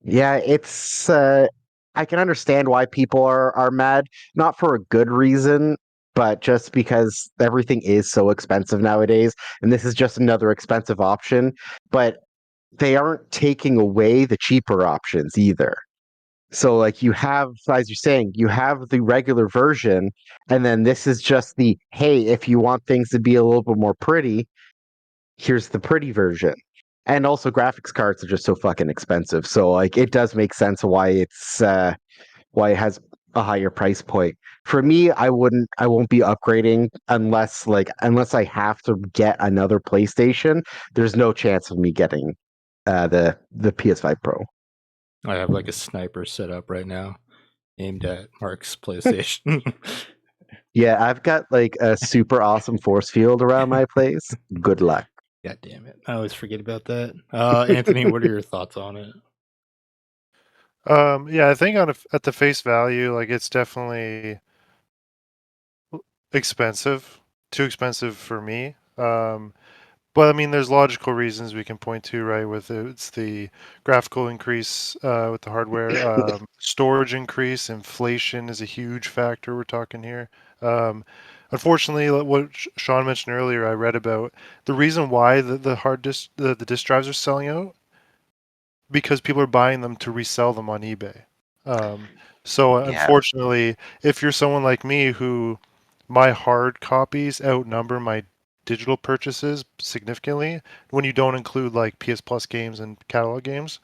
yeah, it's I can understand why people are mad, not for a good reason, but just because everything is so expensive nowadays, and this is just another expensive option. But they aren't taking away the cheaper options either. So like you have, as you're saying, you have the regular version, and then this is just the, hey, if you want things to be a little bit more pretty, here's the pretty version. And also graphics cards are just so fucking expensive. So like it does make sense why it has a higher price point. For me, I won't be upgrading unless I have to get another PlayStation. There's no chance of me getting the PS5 Pro. I have like a sniper set up right now, aimed at Mark's PlayStation. Yeah, I've got like a super awesome force field around my place. Good luck. God damn it! I always forget about that. Anthony, what are your thoughts on it? Yeah, I think at the face value, like it's definitely expensive, too expensive for me. But I mean, there's logical reasons we can point to, right? With it's the graphical increase with the hardware, storage increase, inflation is a huge factor we're talking here. Um, Unfortunately, like what Sean mentioned earlier, I read about the reason why the hard disk the disk drives are selling out because people are buying them to resell them on eBay. So Yeah. unfortunately, if you're someone like me who my hard copies outnumber my digital purchases significantly, when you don't include like PS Plus games and catalog games,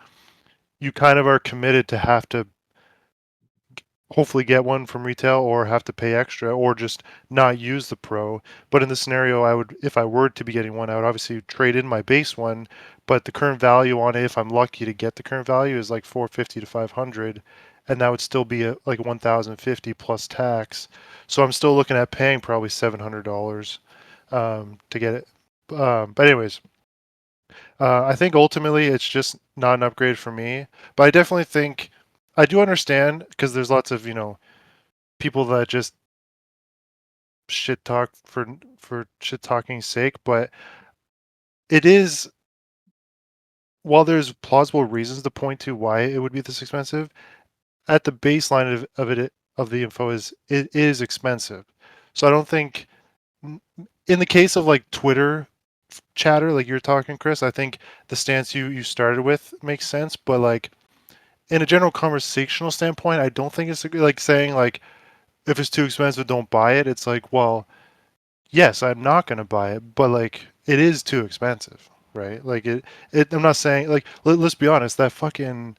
you kind of are committed to have to hopefully get one from retail or have to pay extra or just not use the pro. But in the scenario, I would, if I were to be getting one, I would obviously trade in my base one, but the current value on it, if I'm lucky to get the current value, is like 450 to 500, and that would still be like 1,050 plus tax. So I'm still looking at paying probably $700 to get it. But anyways, I think ultimately it's just not an upgrade for me. But I definitely think I do understand because there's lots of people that just shit talk for shit talking's sake. But it is, while there's plausible reasons to point to why it would be this expensive, at the baseline of the info is it is expensive. So I don't think in the case of like Twitter chatter, like you're talking, Chris, I think the stance you started with makes sense. But like in a general conversational standpoint, I don't think it's like saying like if it's too expensive, don't buy it. It's like, well, yes, I'm not gonna buy it, but like it is too expensive, right? Like I'm not saying like let's be honest, that fucking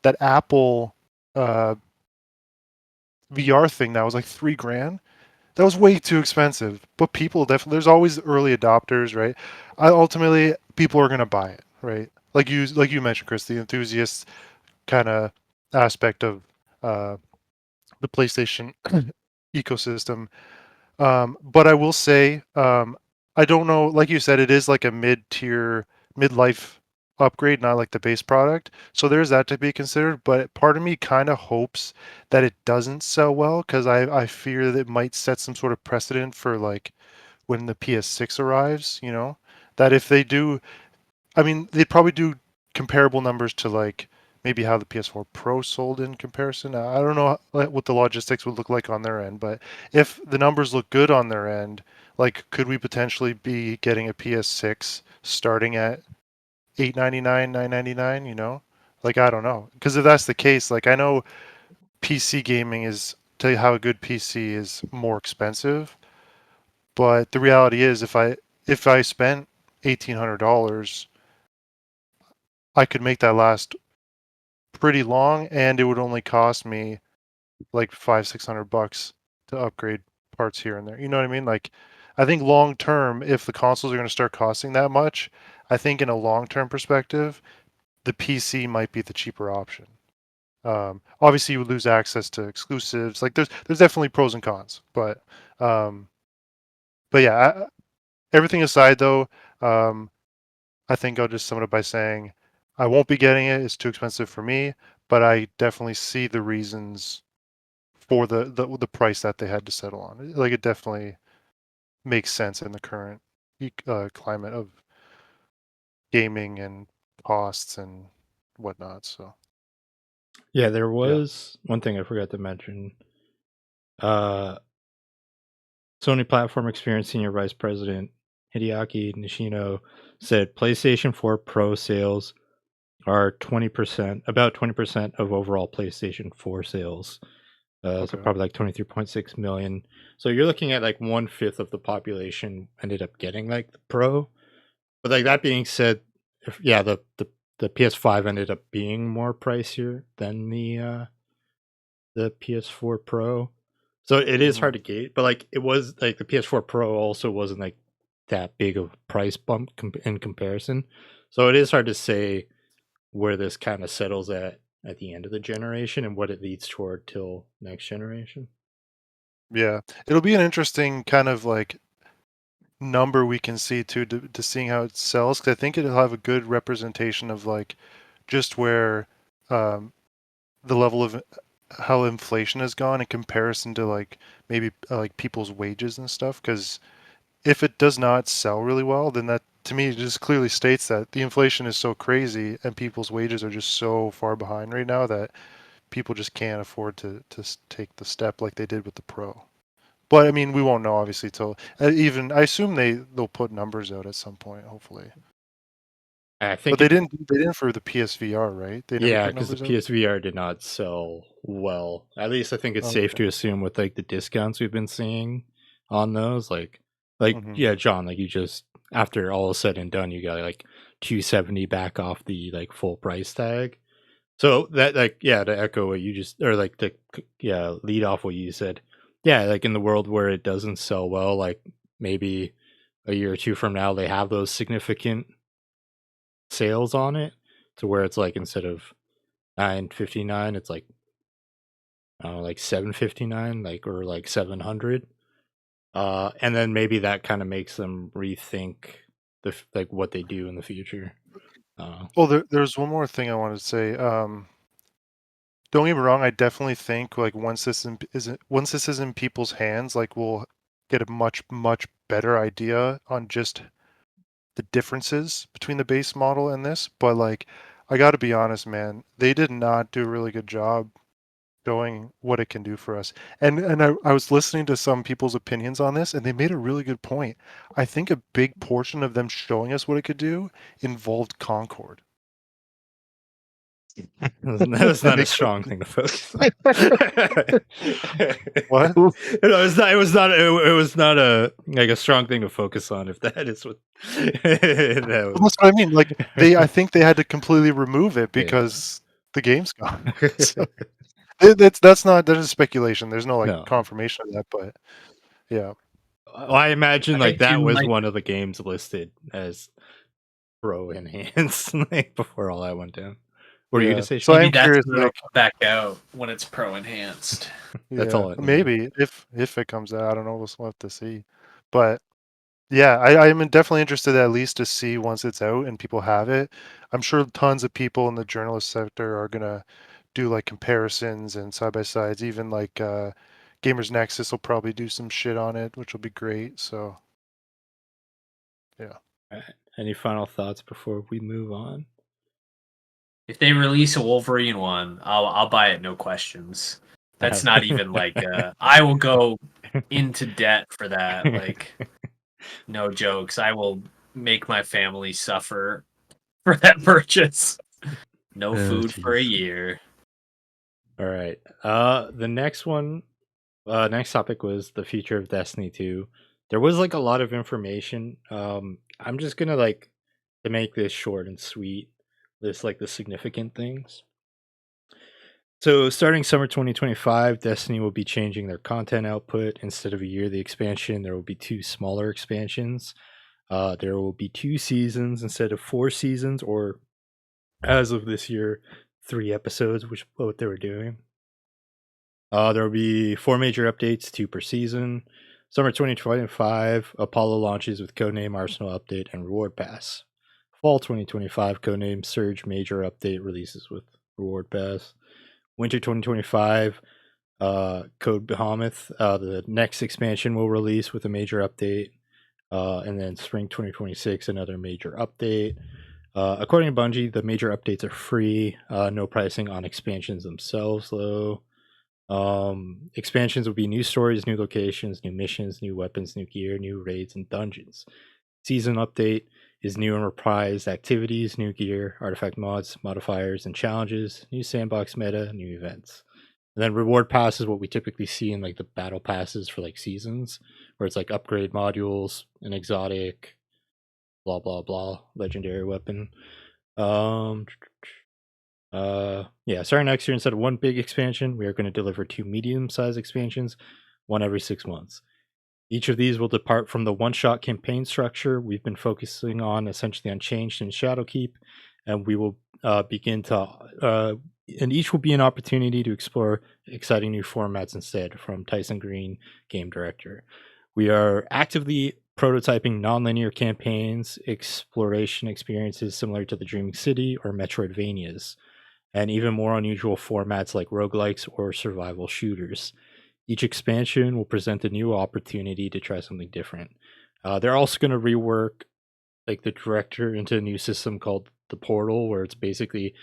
that Apple VR thing that was like $3,000. That was way too expensive. But people definitely, there's always early adopters, right? Ultimately, people are gonna buy it, right? Like you mentioned, Chris, the enthusiast kind of aspect of the PlayStation ecosystem. But I will say, I don't know. Like you said, it is like a mid-tier, mid-life upgrade, not like the base product. So there's that to be considered. But part of me kind of hopes that it doesn't sell well because I fear that it might set some sort of precedent for like when the PS6 arrives. You know, that if they do, I mean, they'd probably do comparable numbers to like maybe how the PS4 Pro sold in comparison. I don't know what the logistics would look like on their end, but if the numbers look good on their end, like could we potentially be getting a PS6 starting at $899, $999? You know, like I don't know, because if that's the case, like I know PC gaming is tell you how a good PC is more expensive, but the reality is if I spent $1,800 I could make that last pretty long, and it would only cost me like $500-600 to upgrade parts here and there. You know what I mean? Like, I think long term, if the consoles are going to start costing that much, I think in a long term perspective, the PC might be the cheaper option. Obviously, you would lose access to exclusives. Like, there's definitely pros and cons, um, but yeah. Everything aside, though, um, I think I'll just sum it up by saying I won't be getting it. It's too expensive for me, but I definitely see the reasons for the price that they had to settle on. Like it definitely makes sense in the current climate of gaming and costs and whatnot. So Yeah, there was one thing I forgot to mention. Sony Platform Experience Senior Vice President Hideaki Nishino said PlayStation 4 Pro sales are 20%, about 20% of overall PlayStation 4 sales. So Okay. probably like 23.6 million. So you're looking at like 1/5 of the population ended up getting like the Pro. But like that being said, the PS5 ended up being more pricier than the PS4 Pro. So it is hard to gauge, but like it was like the PS4 Pro also wasn't like that big of a price bump in comparison. So it is hard to say where this kind of settles at the end of the generation and what it leads toward till next generation. Yeah, it'll be an interesting kind of like number we can see too to seeing how it sells because I think it'll have a good representation of like just where the level of how inflation has gone in comparison to like maybe like people's wages and stuff because if it does not sell really well then that to me just clearly states that the inflation is so crazy and people's wages are just so far behind right now that people just can't afford to take the step like they did with the Pro. But I mean we won't know obviously till even I assume they'll put numbers out at some point hopefully. I But think they didn't for the PSVR, right? They never yeah, put because the numbers out. PSVR did not sell well. At least I think it's Oh, safe okay. to assume with like the discounts we've been seeing on those, Mhm. yeah, John, like you just after all is said and done, you got like 270 back off the like full price tag. So that like yeah, to echo what you just or like to yeah lead off what you said, yeah, like in the world where it doesn't sell well, like maybe a year or two from now they have those significant sales on it to where it's like instead of 959 it's like I don't know, like 759 like or like 700 and then maybe that kind of makes them rethink like what they do in the future. Well, there's one more thing I wanted to say. Don't get me wrong. I definitely think like once this is in people's hands, like we'll get a much better idea on just the differences between the base model and this. But like, I got to be honest, man. They did not do a really good job showing what it can do for us. And I was listening to some people's opinions on this, and they made a really good point. I think a big portion of them showing us what it could do involved Concord. That was And not a they strong could thing to focus on. what? No, it was not. It was not. It was not a like a strong thing to focus on. If that is what that Well, that's what I mean. Like I think they had to completely remove it yeah. because the game's gone. So that is speculation. There's no like No. confirmation of that, but yeah. Well, I imagine I like think that two was might- one of the games listed as pro enhanced like before all that went down. What are you Yeah. gonna say, So Sean? I Maybe am that's curious, when it'll like, come back out when it's pro enhanced. That's yeah, all it needed. maybe if it comes out, I don't know. We'll have to see. But yeah, I'm definitely interested at least to see once it's out and people have it. I'm sure tons of people in the journalist sector are gonna do like comparisons and side by sides. Even like Gamers Nexus will probably do some shit on it, which will be great. So yeah. Alright. Any final thoughts before we move on? If they release a Wolverine one, I'll buy it, no questions. That's not even like I will go into debt for that. Like, no jokes. I will make my family suffer for that purchase. No food for a jeez. year. All right. The next one, next topic was the future of Destiny 2. There was like a lot of information. I'm just gonna like to make this short and sweet. List like the significant things. So, starting summer 2025, Destiny will be changing their content output. Instead of a yearly expansion, there will be 2 smaller expansions. There will be 2 seasons instead of 4 seasons, or as of this year, 3 episodes, which is what they were doing. There will be 4 major updates, 2 per season. Summer 2025, Apollo launches with Codename Arsenal Update and Reward Pass. Fall 2025, Codename Surge Major Update releases with Reward Pass. Winter 2025, Code Behemoth, the next expansion will release with a major update. And then Spring 2026, another major update. According to Bungie, the major updates are free, no pricing on expansions themselves, though. Expansions will be new stories, new locations, new missions, new weapons, new gear, new raids, and dungeons. Season update is new and reprised activities, new gear, artifact mods, modifiers, and challenges, new sandbox meta, new events. And then reward pass is what we typically see in like the battle passes for like seasons, where it's like upgrade modules, an exotic, blah blah blah, legendary weapon. Yeah, starting next year, instead of 1 big expansion, we are going to deliver 2 medium-sized expansions, 1 every 6 months. Each of these will depart from the one-shot campaign structure we've been focusing on, essentially unchanged in Shadowkeep, and we will begin to, and each will be an opportunity to explore exciting new formats instead, from Tyson Green, game director. We are actively prototyping non-linear campaigns, exploration experiences similar to the Dreaming City or Metroidvanias, and even more unusual formats like roguelikes or survival shooters. Each expansion will present a new opportunity to try something different. They're also going to rework like the director into a new system called the Portal, where it's basically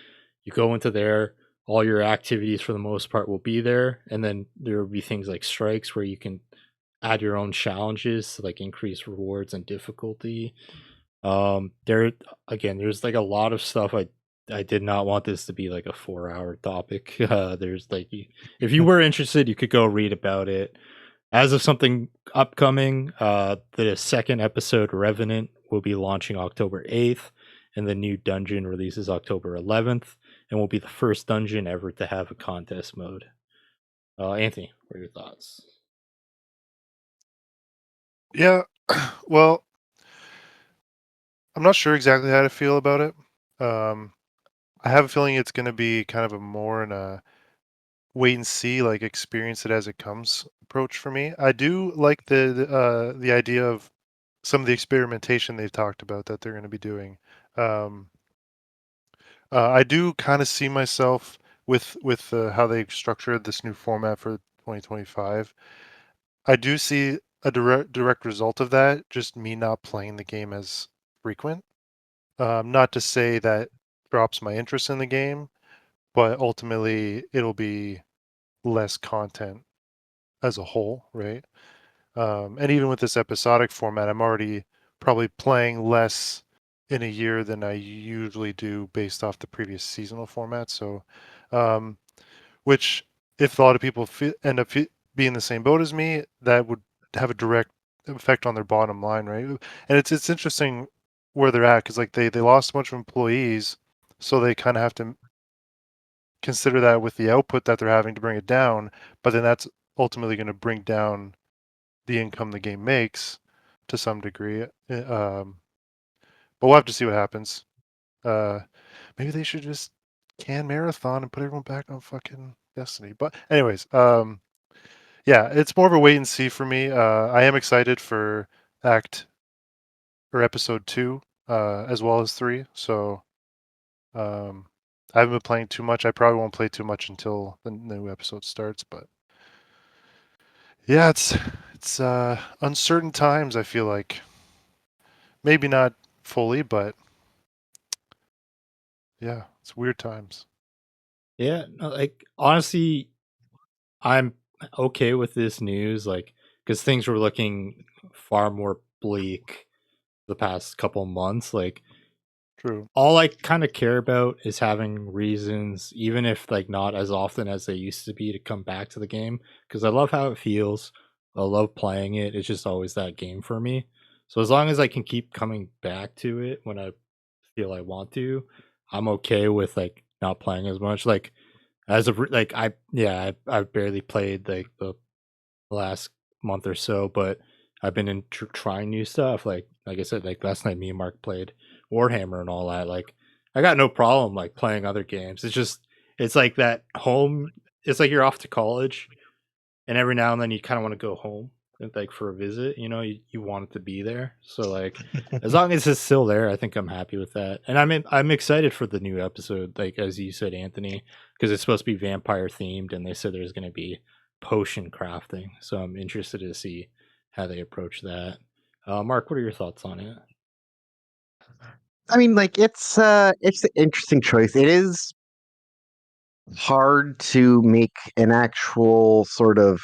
you go into there, all your activities for the most part will be there, and then there will be things like strikes where you can add your own challenges to like increase rewards and difficulty. There's like a lot of stuff. I did not want this to be like a 4-hour topic. There's like if you were interested, you could go read about it. As of something upcoming, the second episode, Revenant, will be launching October 8th, and the new dungeon releases October 11th, and will be the first dungeon ever to have a contest mode. Anthony, what are your thoughts? Yeah. Well, I'm not sure exactly how to feel about it. I have a feeling it's going to be kind of a more in a wait and see, like experience it as it comes approach for me. I do like the idea of some of the experimentation they've talked about that they're going to be doing. Um, I do kind of see myself with how they structured this new format for 2025. I do see a direct result of that, just me not playing the game as frequent. Not to say that drops my interest in the game, but ultimately it'll be less content as a whole, right? And even with this episodic format, I'm already probably playing less in a year than I usually do based off the previous seasonal format. So, um, which if a lot of people end up being the same boat as me, that would have a direct effect on their bottom line, right? And it's interesting where they're at because like they lost a bunch of employees, so they kind of have to consider that with the output that they're having to bring it down, but then that's ultimately going to bring down the income the game makes to some degree. But we'll have to see what happens. Maybe they should just can Marathon and put everyone back on fucking Destiny. But anyways, yeah, it's more of a wait and see for me. I am excited for episode 2, as well as 3. So I haven't been playing too much. I probably won't play too much until the new episode starts, but yeah, it's uncertain times, I feel like. Maybe not fully, but yeah, it's weird times. Yeah, no, like honestly, I'm okay with this news, like because things were looking far more bleak the past couple months. Like True. all I kind of care about is having reasons, even if like not as often as they used to be, to come back to the game because I love how it feels. I love playing it. It's just always that game for me. So as long as I can keep coming back to it when I feel I want to, I'm okay with like not playing as much. Like as of like I've barely played like the last month or so, but I've been trying new stuff. Like I said, like last night, me and Mark played Warhammer and all that. Like I got no problem like playing other games. It's just it's like that home. It's like you're off to college, and every now and then you kind of want to go home, like for a visit. You know, you want it to be there. So like as long as it's still there, I think I'm happy with that. And I'm excited for the new episode. Like as you said, Anthony, because it's supposed to be vampire themed, and they said there's going to be potion crafting. So I'm interested to see how they approach that. Mark, what are your thoughts on it? I mean, like it's an interesting choice. It is hard to make an actual sort of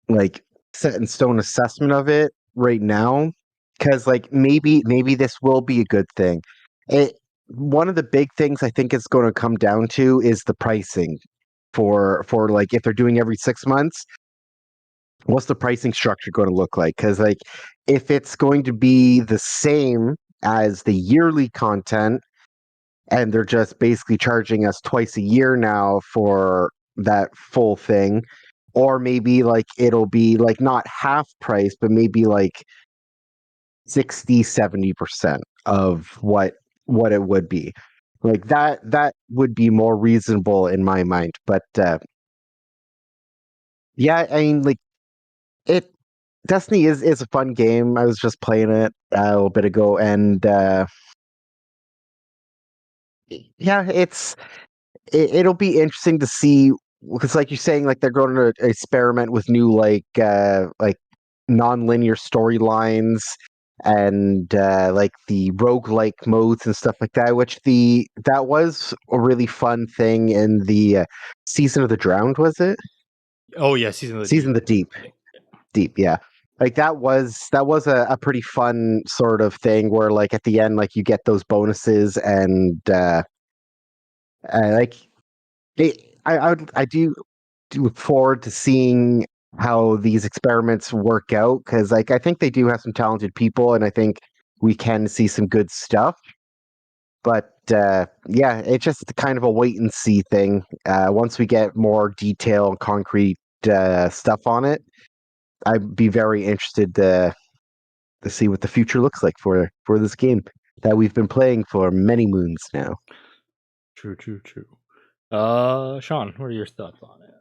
like set in stone assessment of it right now because like maybe this will be a good thing. It One of the big things I think it's going to come down to is the pricing for like if they're doing every 6 months, what's the pricing structure going to look like? Because like if it's going to be the same as the yearly content and they're just basically charging us twice a year now for that full thing, or maybe like it'll be like not half price but maybe like 60-70% of what it would be, like that would be more reasonable in my mind. But yeah, I mean, like it Destiny is a fun game. I was just playing it a little bit ago, and yeah, it'll be interesting to see because, like you're saying, like they're going to experiment with new like non-linear storylines and like the roguelike modes and stuff like that. Which that was a really fun thing in the Season of the Drowned, was it? Oh yeah, Season of the Season Deep. of the Deep, yeah. Like that was a pretty fun sort of thing where like at the end like you get those bonuses and like I do look forward to seeing how these experiments work out because like I think they do have some talented people and I think we can see some good stuff. But yeah, it's just kind of a wait and see thing. Once we get more detail and concrete stuff on it, I'd be very interested to see what the future looks like for this game that we've been playing for many moons now. True, true, true. Sean, what are your thoughts on it?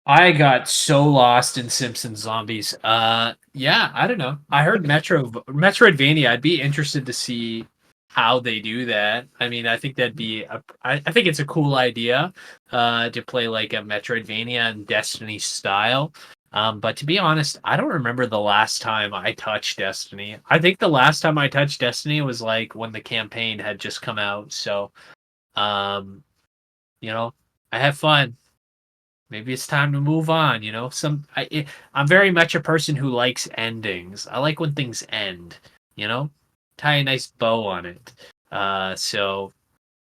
I got so lost in Simpsons Zombies. Yeah, I don't know. I heard Metroidvania. I'd be interested to see how they do that. I mean, I think that'd be I think it's a cool idea to play like a Metroidvania in Destiny style. But to be honest, I don't remember the last time I touched Destiny. I think the last time I touched Destiny was like when the campaign had just come out. So, um, you know, I have fun. Maybe it's time to move on. I'm very much a person who likes endings. I like when things end. You know, tie a nice bow on it. So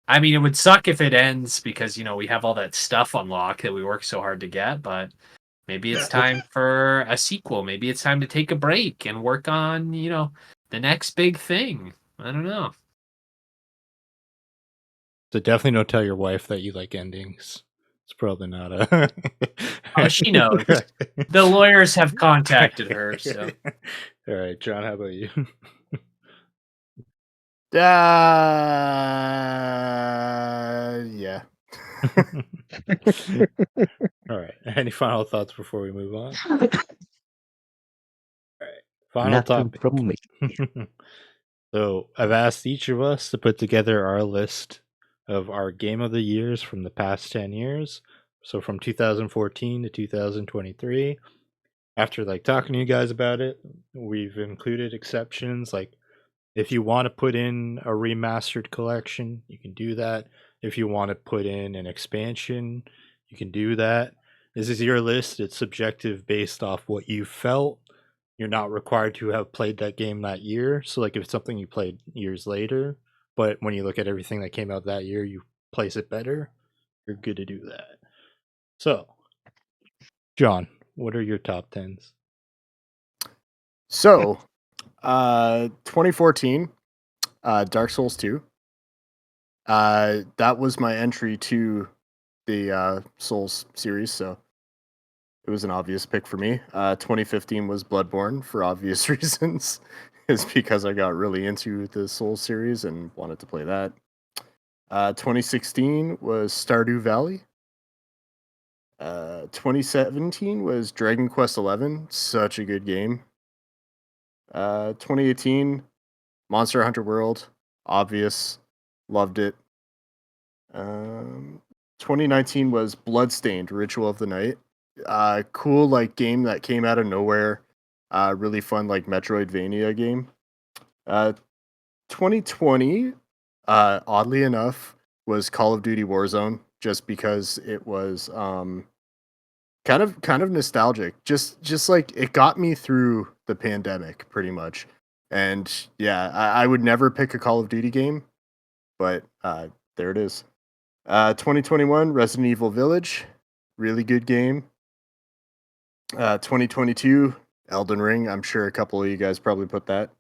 I mean, it would suck if it ends because we have all that stuff unlocked that we worked so hard to get. But maybe it's time for a sequel. Maybe it's time to take a break and work on the next big thing. I don't know. So definitely don't tell your wife that you like endings. It's probably not a. Oh, she knows. The lawyers have contacted her, so. All right, John, how about you? Yeah. All right. Any final thoughts before we move on? All right. Final Nothing topic. from me. So I've asked each of us to put together our list of our game of the years from the past 10 years. So from 2014 to 2023. After like talking to you guys about it, we've included exceptions. Like if you want to put in a remastered collection, you can do that. If you want to put in an expansion, you can do that. This is your list. It's subjective based off what you felt. You're not required to have played that game that year. So like if it's something you played years later, but when you look at everything that came out that year, you place it better, you're good to do that. So, John, what are your top 10s? So, 2014, Dark Souls 2. That was my entry to the Souls series, so it was an obvious pick for me. 2015 was Bloodborne for obvious reasons. Is because I got really into the Souls series and wanted to play that. 2016 was Stardew Valley. 2017 was Dragon Quest XI. Such a good game. 2018, Monster Hunter World. Obvious. Loved it. 2019 was Bloodstained, Ritual of the Night. Cool, like, game that came out of nowhere. Really fun, like, Metroidvania game. 2020, oddly enough, was Call of Duty Warzone, just because it was kind of nostalgic. Just like it got me through the pandemic, pretty much. And yeah, I would never pick a Call of Duty game, but there it is. 2021, Resident Evil Village, really good game. 2022, Elden Ring. I'm sure a couple of you guys probably put that.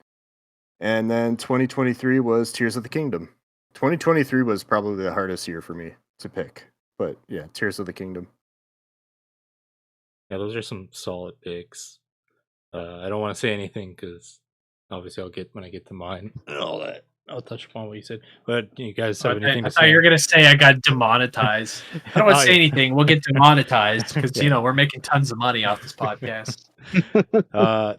And then 2023 was Tears of the Kingdom. 2023 was probably the hardest year for me to pick. But yeah, Tears of the Kingdom. Yeah, those are some solid picks. I don't want to say anything because obviously I'll get when I get to mine and all that. I'll touch upon what you said. But you guys have anything I to thought say? you were gonna say I got demonetized. I don't want to say anything. We'll get demonetized because Yeah. we're making tons of money off this podcast.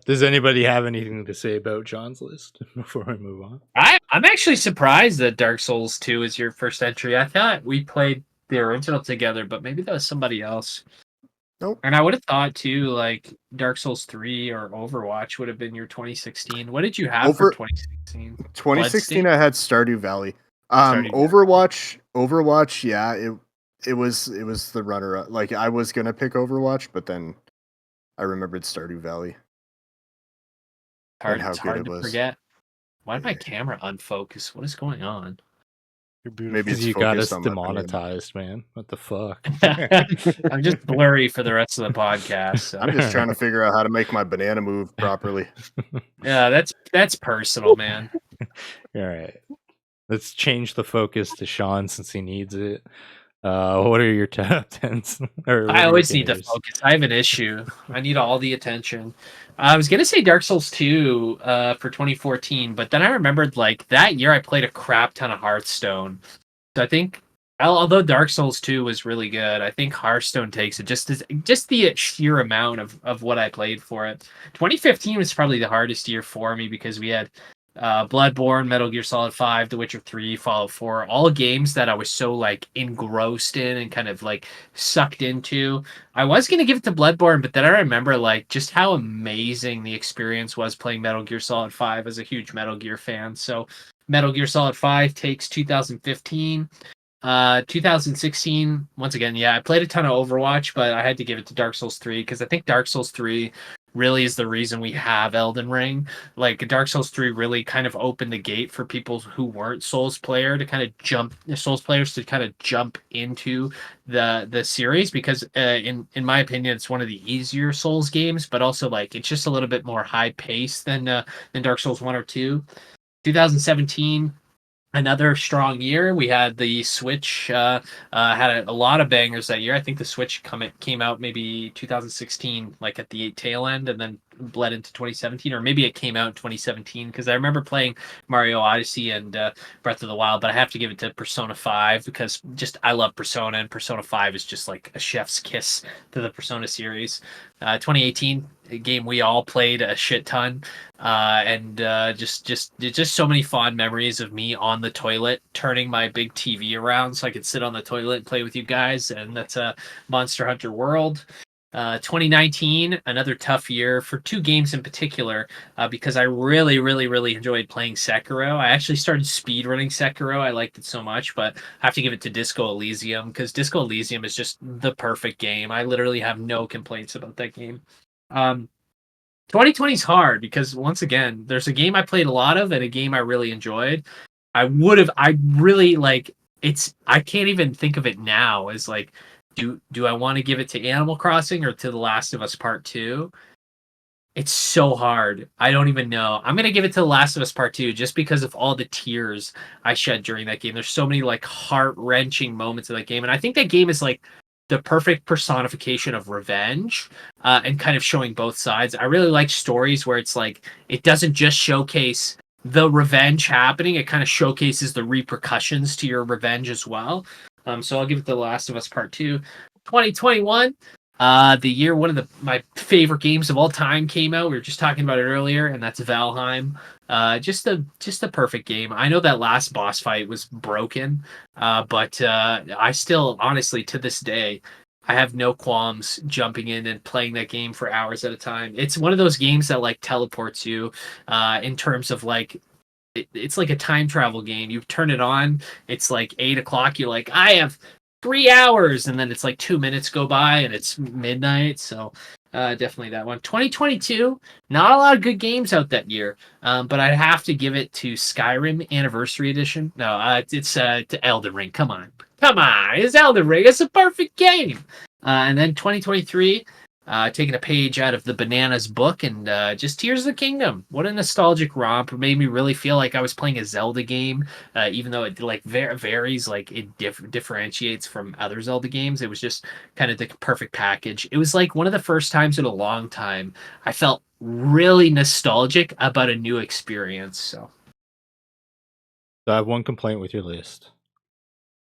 Does anybody have anything to say about John's list before we move on? I'm actually surprised that Dark Souls 2 is your first entry. I thought we played the original together, but maybe that was somebody else. Nope. And I would have thought too, like Dark Souls 3 or Overwatch would have been your 2016. What did you have for 2016? 2016, I had Stardew Valley. Stardew Overwatch, yeah, it was the runner up. Like I was gonna pick Overwatch, but then I remembered Stardew Valley. Hard, and how it's good hard it to was. forget. Why did my camera unfocus? What is going on? You're beautiful. Maybe Because it's you got us focused on my banana. demonetized, man. What the fuck? I'm just blurry for the rest of the podcast. So. I'm just trying to figure out how to make my banana move properly. Yeah, that's personal, man. All right. Let's change the focus to Sean since he needs it. What are your top 10s? I always need to focus. I have an issue. I need all the attention. I was gonna say Dark Souls 2 for 2014, but then I remembered like that year I played a crap ton of Hearthstone. So I think although Dark Souls 2 was really good, I think Hearthstone takes it just the sheer amount of what I played for it. 2015 was probably the hardest year for me because we had Bloodborne, Metal Gear Solid 5, The Witcher 3, Fallout 4, all games that I was so like engrossed in and kind of like sucked into. I was going to give it to Bloodborne, but then I remember like just how amazing the experience was playing Metal Gear Solid 5 as a huge Metal Gear fan. So Metal Gear Solid 5 takes 2015. 2016, once again, yeah, I played a ton of Overwatch, but I had to give it to Dark Souls 3 because I think Dark Souls 3 really is the reason we have Elden Ring. Like Dark Souls 3 really kind of opened the gate for people who weren't Souls players to kind of jump into the series because in my opinion it's one of the easier Souls games, but also like it's just a little bit more high paced than Dark Souls 1 or 2. 2017 another strong year. We had the Switch had a lot of bangers that year. I think the Switch came out maybe 2016, like at the tail end, and then bled into 2017, or maybe it came out in 2017 because I remember playing Mario Odyssey and Breath of the Wild. But I have to give it to Persona 5 because just I love Persona, and Persona 5 is just like a chef's kiss to the Persona series. 2018, a game we all played a shit ton, and just so many fond memories of me on the toilet turning my big TV around so I could sit on the toilet and play with you guys, and that's Monster Hunter World. 2019, another tough year for two games in particular, because I really, really, really enjoyed playing Sekiro. I actually started speedrunning Sekiro. I liked it so much, but I have to give it to Disco Elysium because Disco Elysium is just the perfect game. I literally have no complaints about that game. 2020 is hard because once again, there's a game I played a lot of and a game I really enjoyed. I really like I can't even think of it now as like, do I want to give it to Animal Crossing or to The Last of Us Part 2? It's so hard. I don't even know. I'm gonna give it to The Last of Us Part 2 just because of all the tears I shed during that game. There's so many like heart-wrenching moments of that game. And I think that game is like the perfect personification of revenge, and kind of showing both sides. I really like stories where it's like it doesn't just showcase the revenge happening, it kind of showcases the repercussions to your revenge as well. So I'll give it to The Last of Us Part 2. 2021, the year one of my favorite games of all time came out. We were just talking about it earlier, and that's Valheim. Just a perfect game. I know that last boss fight was broken, but I still, honestly, to this day, I have no qualms jumping in and playing that game for hours at a time. It's one of those games that like teleports you, in terms of like it's like a time travel game. You turn it on, it's like 8 o'clock. You're like, I have 3 hours, and then it's like 2 minutes go by, and it's midnight. So definitely that one. 2022, not a lot of good games out that year, but I'd have to give it to Skyrim Anniversary Edition. No, it's to Elden Ring. Come on, it's Elden Ring. It's a perfect game. And then 2023. Taking a page out of the Bananas book and just Tears of the Kingdom. What a nostalgic romp. It made me really feel like I was playing a Zelda game, even though it like varies, like it differentiates from other Zelda games. It was just kind of the perfect package. It was like one of the first times in a long time I felt really nostalgic about a new experience. So I have one complaint with your list.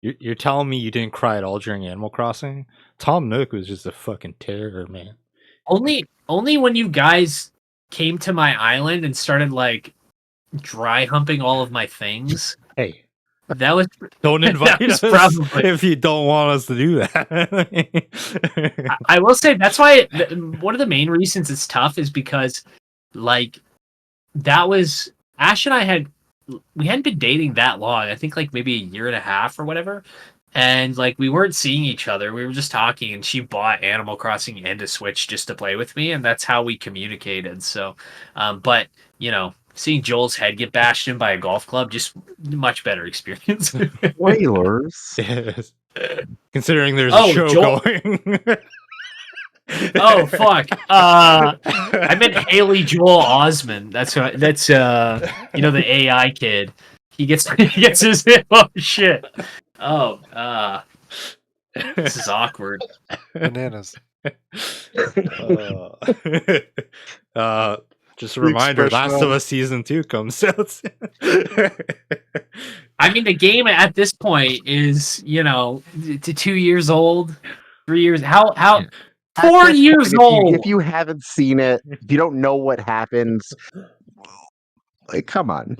You're telling me you didn't cry at all during Animal Crossing? Tom Nook was just a fucking terror, man. only when you guys came to my island and started like dry humping all of my things. Hey, that was don't invite that was us probably if you don't want us to do that. I will say that's why one of the main reasons it's tough is because like that was Ash and we hadn't been dating that long. I think like maybe a year and a half or whatever. And like we weren't seeing each other. We were just talking, and she bought Animal Crossing and a Switch just to play with me, and that's how we communicated. So but you know, seeing Joel's head get bashed in by a golf club, just much better experience. Spoilers. Yes. Considering there's Oh, a show Joel- going. Oh fuck! I meant Haley Joel Osment. That's you know, the AI kid. He gets his oh shit. Oh, this is awkward. Bananas. Just a The reminder, expression Last of on- Us Season 2 comes out soon. I mean, the game at this point is, you know, to 2 years old, 3 years. How At 4 this years point, old? if you haven't seen it, if you don't know what happens, like, come on.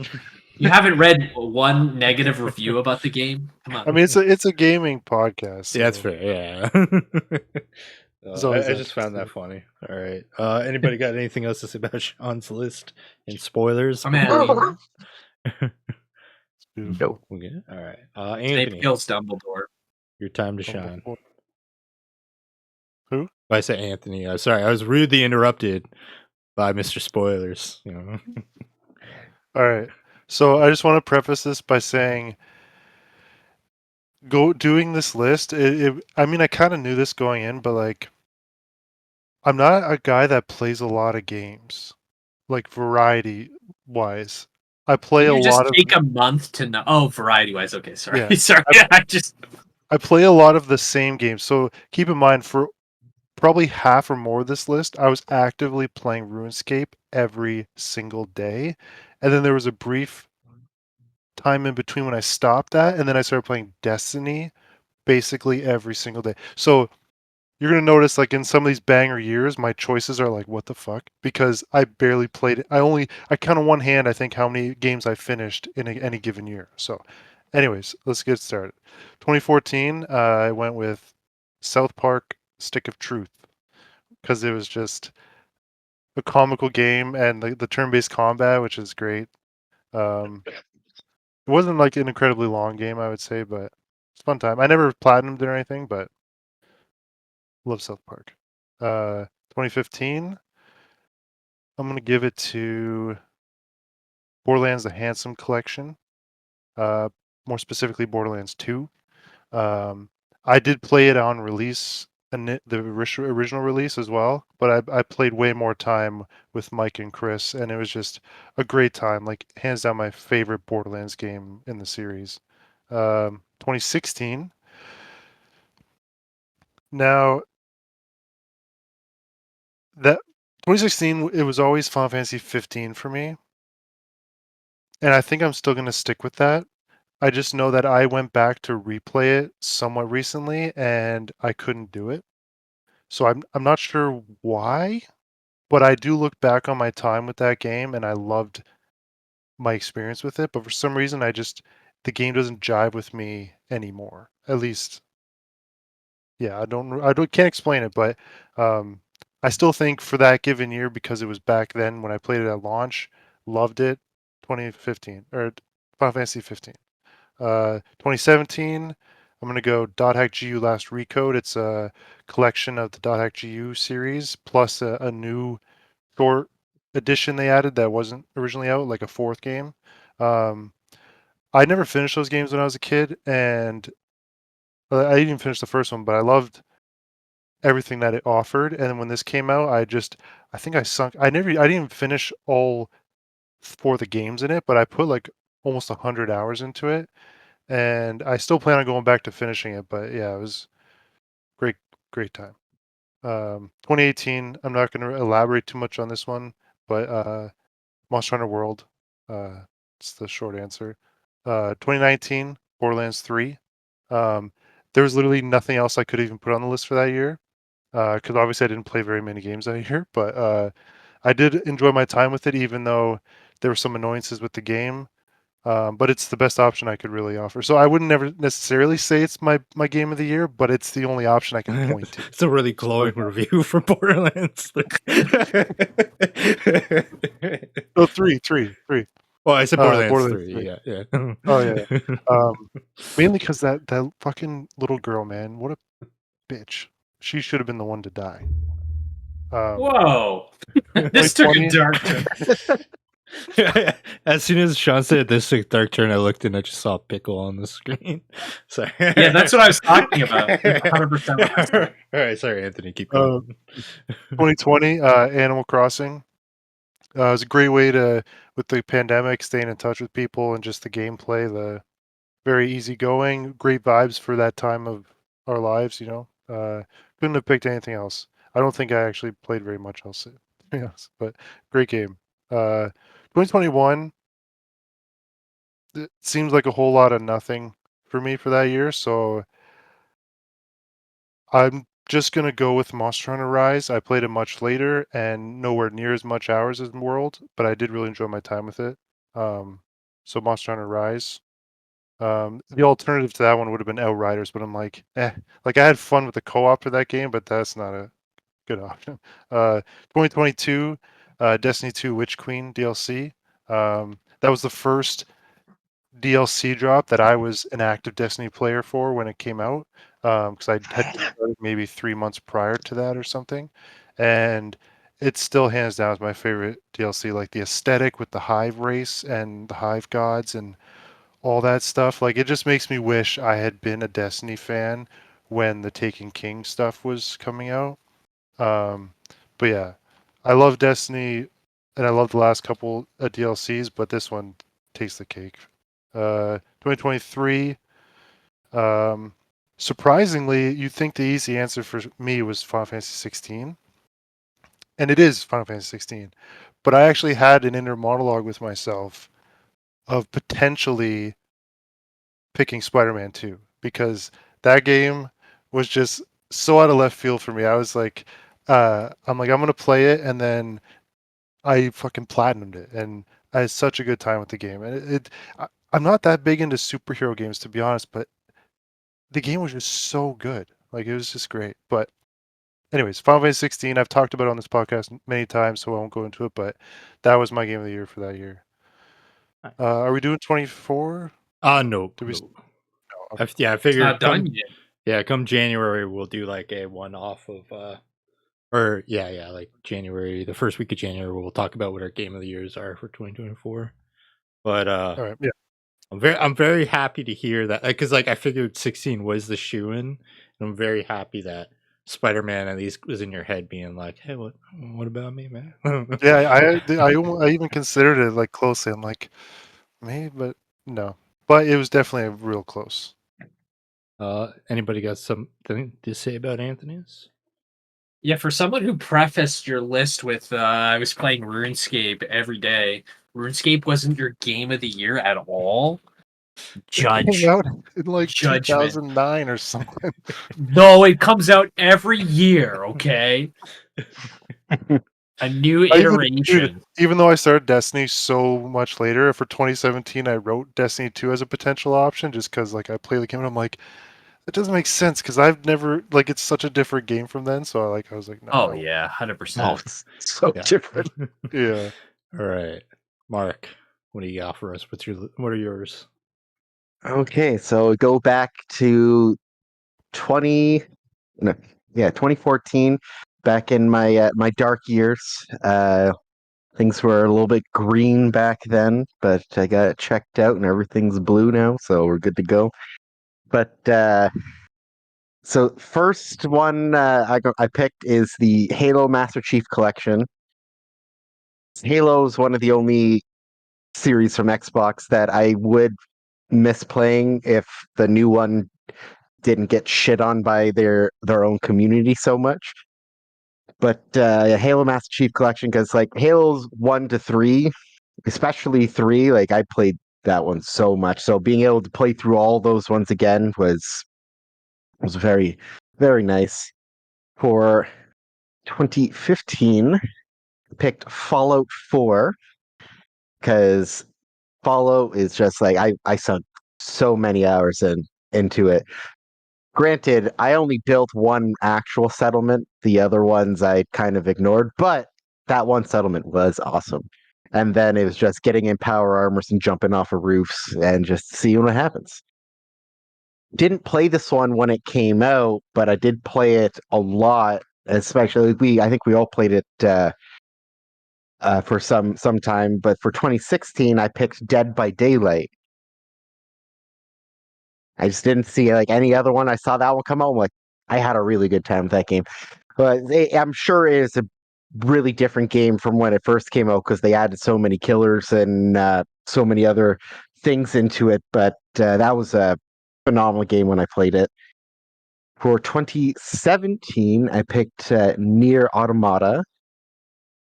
You haven't read one negative review about the game? Come on. I mean, it's a gaming podcast. Yeah, that's so fair. Yeah. There's always I that just found to that funny. All right. Anybody got anything else to say about Sean's list and spoilers? I'm at it's beautiful. Okay. All right. Snape Anthony, kills Dumbledore. your time to shine. Dumbledore. Who? I say Anthony. Sorry, I was rudely interrupted by Mr. Spoilers. You know. All right. So I just want to preface this by saying, doing this list. I mean, I kind of knew this going in, but like, I'm not a guy that plays a lot of games, like variety wise. I play Can a you just lot of take a month to know? Oh, variety wise. Okay, sorry. Yeah. Sorry. I play a lot of the same games. So keep in mind, for probably half or more of this list, I was actively playing RuneScape every single day. And then there was a brief time in between when I stopped that, and then I started playing Destiny basically every single day. So you're gonna notice, like, in some of these banger years, my choices are like, what the fuck? Because I barely played it. I count on one hand, I think, how many games I finished in any given year. So, anyways, let's get started. 2014, I went with South Park: Stick of Truth because it was just a comical game and the turn-based combat, which is great. It wasn't like an incredibly long game, I would say, but it's a fun time. I never platinumed or anything, but love South Park. 2015, I'm gonna give it to Borderlands: The Handsome Collection. Uh, More specifically, Borderlands 2. Um, I did play it on release, and the original release as well, but I played way more time with Mike and Chris, and it was just a great time. Like, hands down, my favorite Borderlands game in the series. 2016. Now that 2016, it was always Final Fantasy 15 for me, and I think I'm still gonna stick with that. I just know that I went back to replay it somewhat recently, and I couldn't do it. So I'm not sure why, but I do look back on my time with that game, and I loved my experience with it. But for some reason, the game doesn't jive with me anymore. At least, yeah, can't explain it, but um, I still think for that given year, because it was back then when I played it at launch, loved it. 2015 or Final Fantasy 15. 2017, I'm gonna go Dot Hack GU Last Recode. It's a collection of the Dot Hack GU series plus a new short edition they added that wasn't originally out, like a fourth game. Um, I never finished those games when I was a kid, and I didn't even finish the first one, but I loved everything that it offered. And then when this came out, I think I sunk. I didn't even finish all four of the games in it, but I put like almost 100 hours into it, and I still plan on going back to finishing it. But yeah, it was great, great time. 2018. I'm not going to elaborate too much on this one, but Monster Hunter World. It's the short answer. 2019, Borderlands 3. Um, there was literally nothing else I could even put on the list for that year, because obviously I didn't play very many games that year. But I did enjoy my time with it, even though there were some annoyances with the game. But it's the best option I could really offer. So I wouldn't never necessarily say it's my game of the year, but it's the only option I can point to. It's a really glowing review for Borderlands. Oh, three. Well, I said Borderlands Borderlands 3. 3. Yeah, yeah. Oh yeah. Mainly because that fucking little girl, man, what a bitch. She should have been the one to die. Whoa. This took a 2020. dark turn. As soon as Sean said this took a dark turn, I looked and I just saw a pickle on the screen. Sorry. Yeah, that's what I was talking about. That's 100% what I was talking. All right, sorry, Anthony. Keep going. 2020, Animal Crossing. It was a great way to, with the pandemic, staying in touch with people and just the gameplay, the very easygoing, great vibes for that time of our lives, you know. Couldn't have picked anything else. I don't think I actually played very much else, to be honest, but great game. 2021, it seems like a whole lot of nothing for me for that year, so I'm just gonna go with Monster Hunter Rise. I played it much later and nowhere near as much hours as World, but I did really enjoy my time with it. So Monster Hunter Rise. The alternative to that one would have been Outriders, but I'm like, like I had fun with the co-op for that game, but that's not a good option. 2022, Destiny 2 Witch Queen DLC. That was the first DLC drop that I was an active Destiny player for when it came out, because I had started maybe 3 months prior to that or something, and it still hands down is my favorite DLC. Like the aesthetic with the Hive race and the Hive gods and all that stuff. Like, it just makes me wish I had been a Destiny fan when the Taken King stuff was coming out. Um, but yeah, I love Destiny, and I love the last couple of DLCs, but this one takes the cake. 2023. Surprisingly, you'd think the easy answer for me was Final Fantasy 16, and it is Final Fantasy 16. But I actually had an inner monologue with myself of potentially picking Spider-Man 2 because that game was just so out of left field for me. I was like, I'm gonna play it, and then I fucking platinumed it, and I had such a good time with the game. And I'm not that big into superhero games, to be honest, but the game was just so good. Like, it was just great. But anyways, Final Fantasy 16, I've talked about it on this podcast many times, so I won't go into it, but that was my game of the year for that year. Are we doing 24? No. Did we? No. No, okay. I It's figured not done yet. Yeah, come January we'll do like a one-off of like January, the first week of January we'll talk about what our game of the years are for 2024. But All right. Yeah. I'm very happy to hear that, because I figured 16 was the shoe-in, and I'm very happy that Spider-Man at least was in your head being like, hey, what about me, man? Yeah, I even considered it like closely. I'm like, maybe, but no. But it was definitely real close. Anybody got something to say about Anthony's? Yeah, for someone who prefaced your list with I was playing RuneScape every day, RuneScape wasn't your game of the year at all. It came out in like Judgment. 2009 or something. No, it comes out every year, okay? A new iteration. Even though I started Destiny so much later, for 2017 I wrote Destiny 2 as a potential option just because I play the game and I'm like, it doesn't make sense because I've never it's such a different game from then. So I was like, no. Oh yeah, 100%. Oh, it's so different. Yeah. All right, Mark, what do you got for us? What are yours? Okay, so go back to 2014, back in my dark years. Things were a little bit green back then, but I got it checked out and everything's blue now, so we're good to go. But so first one I picked is the Halo Master Chief Collection. Halo is one of the only series from Xbox that I would miss playing if the new one didn't get shit on by their own community so much. But Halo Master Chief Collection, because Halo's 1 to 3, especially 3, I played that one so much. So being able to play through all those ones again was very, very nice. For 2015, picked Fallout 4 because Fallout is just I sunk so many hours into it. Granted, I only built one actual settlement. The other ones I kind of ignored, but that one settlement was awesome. And then it was just getting in power armors and jumping off of roofs and just seeing what happens. Didn't play this one when it came out, but I did play it a lot. Especially I think we all played it for some time. But for 2016, I picked Dead by Daylight. I just didn't see any other one. I saw that one come out. I'm like, I had a really good time with that game. But I'm sure it is a really different game from when it first came out because they added so many killers and so many other things into it. But that was a phenomenal game when I played it. For 2017, I picked Nier Automata.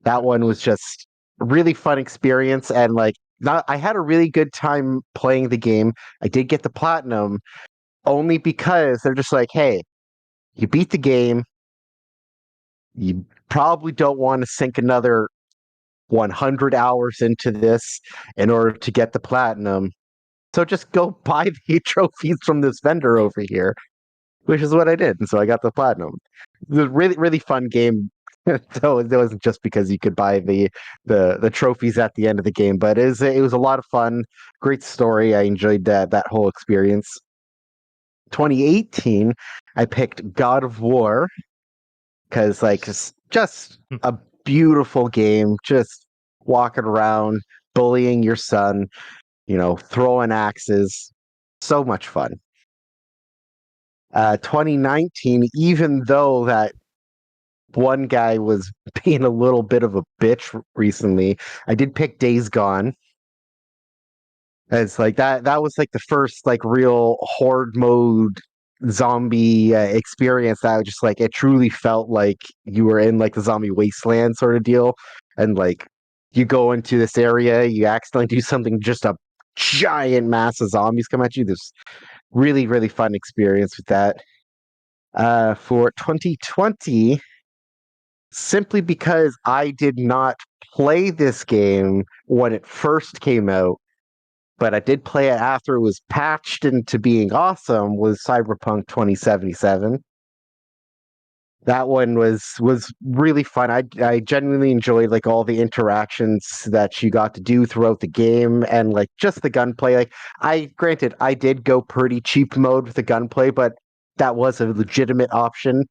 That one was just a really fun experience, and I had a really good time playing the game. I did get the platinum only because they're just like, hey, you beat the game. You probably don't want to sink another 100 hours into this in order to get the platinum. So just go buy the trophies from this vendor over here, which is what I did. And so I got the platinum. It was a really, really fun game. So it wasn't just because you could buy the trophies at the end of the game, but it was a lot of fun. Great story. I enjoyed that whole experience. 2018, I picked God of War because it's just a beautiful game. Just walking around, bullying your son, throwing axes. So much fun. 2019, even though that one guy was being a little bit of a bitch recently, I did pick Days Gone. It's like that was like the first like real horde mode zombie experience that was just like it truly felt like you were in like the zombie wasteland sort of deal. And like you go into this area, you accidentally do something, just a giant mass of zombies come at you. This really, really fun experience with that. For 2020, simply because I did not play this game when it first came out, but I did play it after it was patched into being awesome, was Cyberpunk 2077. That one was really fun. I genuinely enjoyed like all the interactions that you got to do throughout the game, and like just the gunplay. Like I did go pretty cheap mode with the gunplay, but that was a legitimate option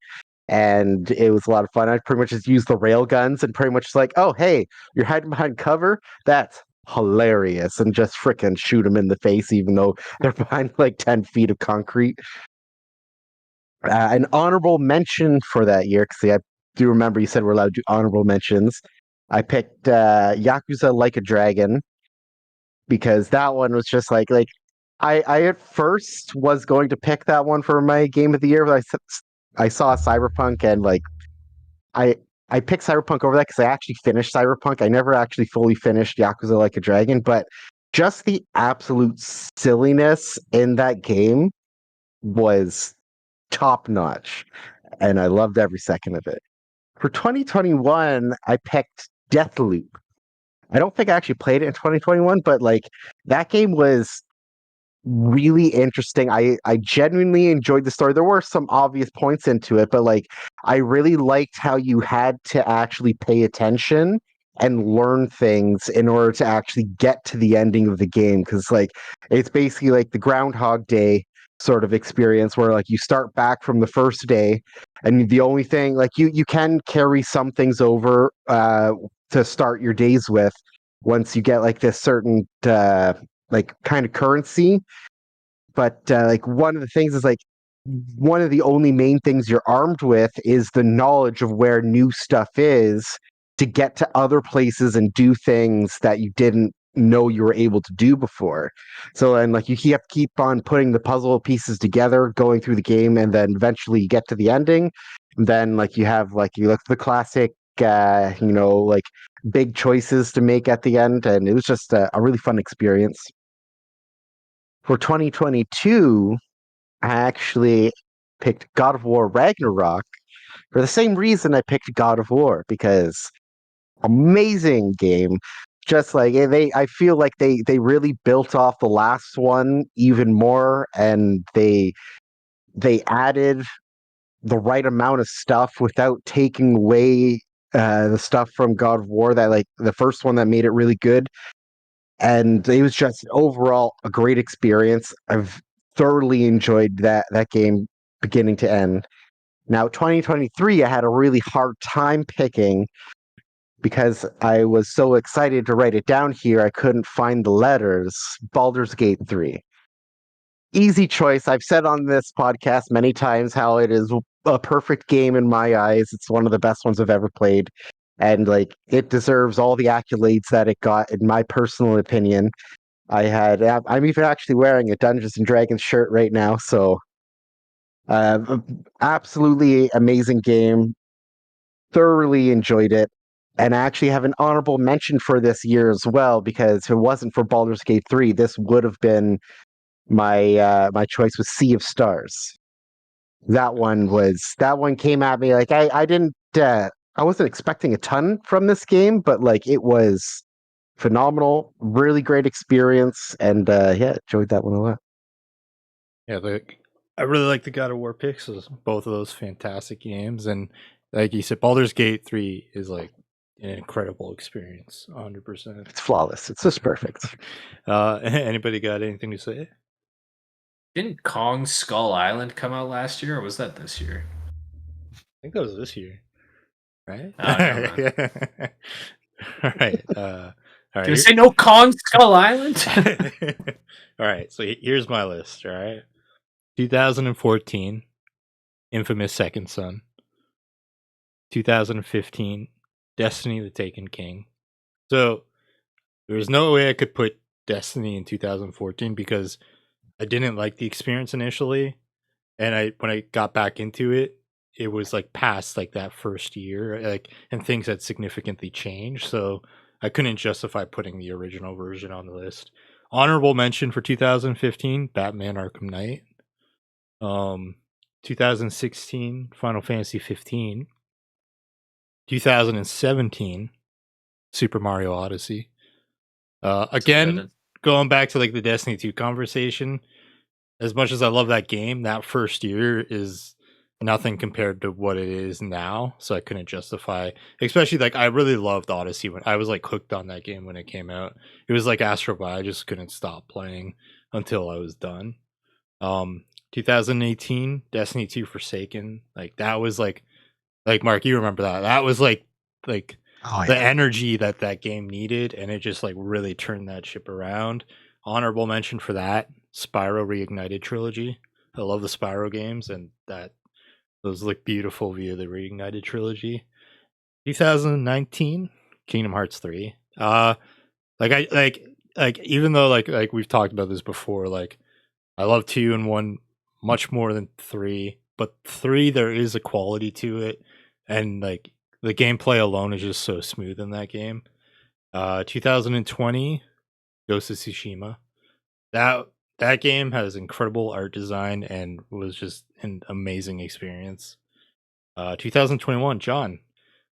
and it was a lot of fun. I pretty much just used the rail guns and pretty much like, oh hey, you're hiding behind cover. That's hilarious, and just frickin' shoot them in the face, even though they're behind like 10 feet of concrete. An honorable mention for that year, because I do remember you said we're allowed to do honorable mentions. I picked Yakuza Like a Dragon because that one was just like I at first was going to pick that one for my game of the year, but I saw Cyberpunk and like I I picked Cyberpunk over that because I actually finished Cyberpunk. I never actually fully finished Yakuza Like a Dragon, but just the absolute silliness in that game was top notch, and I loved every second of it. For 2021, I picked Deathloop. I don't think I actually played it in 2021, but like that game was really interesting. I genuinely enjoyed the story. There were some obvious points into it, but like I really liked how you had to actually pay attention and learn things in order to actually get to the ending of the game, because like it's basically like the Groundhog Day sort of experience where like you start back from the first day and the only thing like you can carry some things over to start your days with once you get like this certain like kind of currency. But like one of the things is like one of the only main things you're armed with is the knowledge of where new stuff is to get to other places and do things that you didn't know you were able to do before. So then like you have to keep on putting the puzzle pieces together, going through the game, and then eventually you get to the ending. And then like you have like you look at the classic like big choices to make at the end, and it was just a really fun experience. For 2022, I actually picked God of War Ragnarok for the same reason I picked God of War, because amazing game. Just like I feel like they really built off the last one even more, and they added the right amount of stuff without taking away the stuff from God of War that like the first one that made it really good. And it was just overall a great experience. I've thoroughly enjoyed that game beginning to end. Now, 2023, I had a really hard time picking because I was so excited to write it down here. I couldn't find the letters. Baldur's Gate 3. Easy choice. I've said on this podcast many times how it is a perfect game in my eyes. It's one of the best ones I've ever played. And like it deserves all the accolades that it got, in my personal opinion. I'm even actually wearing a Dungeons and Dragons shirt right now, so absolutely amazing game. Thoroughly enjoyed it, and I actually have an honorable mention for this year as well, because if it wasn't for Baldur's Gate 3, this would have been my choice was Sea of Stars. That one came at me like I didn't I wasn't expecting a ton from this game, but like it was phenomenal, really great experience, and yeah, enjoyed that one a lot. Yeah, I really like the God of War picks. Both of those fantastic games, and like you said, Baldur's Gate 3 is like an incredible experience, 100%. It's flawless. It's just perfect. Anybody got anything to say? Didn't Kong Skull Island come out last year, or was that this year? I think that was this year, right? Oh, never mind. All right. All right. Did we say no Kong Skull Island? All right. So here's my list. All right. 2014, Infamous Second Son. 2015, Destiny the Taken King. So there's no way I could put Destiny in 2014 because I didn't like the experience initially, and when I got back into it, it was like past like that first year, like, and things had significantly changed, so I couldn't justify putting the original version on the list. Honorable mention for 2015, Batman Arkham Knight. 2016, Final Fantasy 15. 2017, Super Mario Odyssey. Again, going back to like the Destiny 2 conversation, as much as I love that game, that first year is nothing compared to what it is now. So I couldn't justify, especially like I really loved Odyssey when I was like hooked on that game when it came out. It was like Astro Bot. I just couldn't stop playing until I was done. 2018, Destiny 2 Forsaken. Like that was like Mark, you remember that? That was like Oh, the yeah. energy that game needed, and it just like really turned that ship around. Honorable mention for that, Spyro Reignited trilogy. I love the Spyro games, and those look beautiful via the Reignited trilogy. 2019, Kingdom Hearts 3. Like even though like we've talked about this before, like I love 2 and 1 much more than 3, but 3 there is a quality to it, and like the gameplay alone is just so smooth in that game. 2020, Ghost of Tsushima. That game has incredible art design and was just an amazing experience. 2021, John.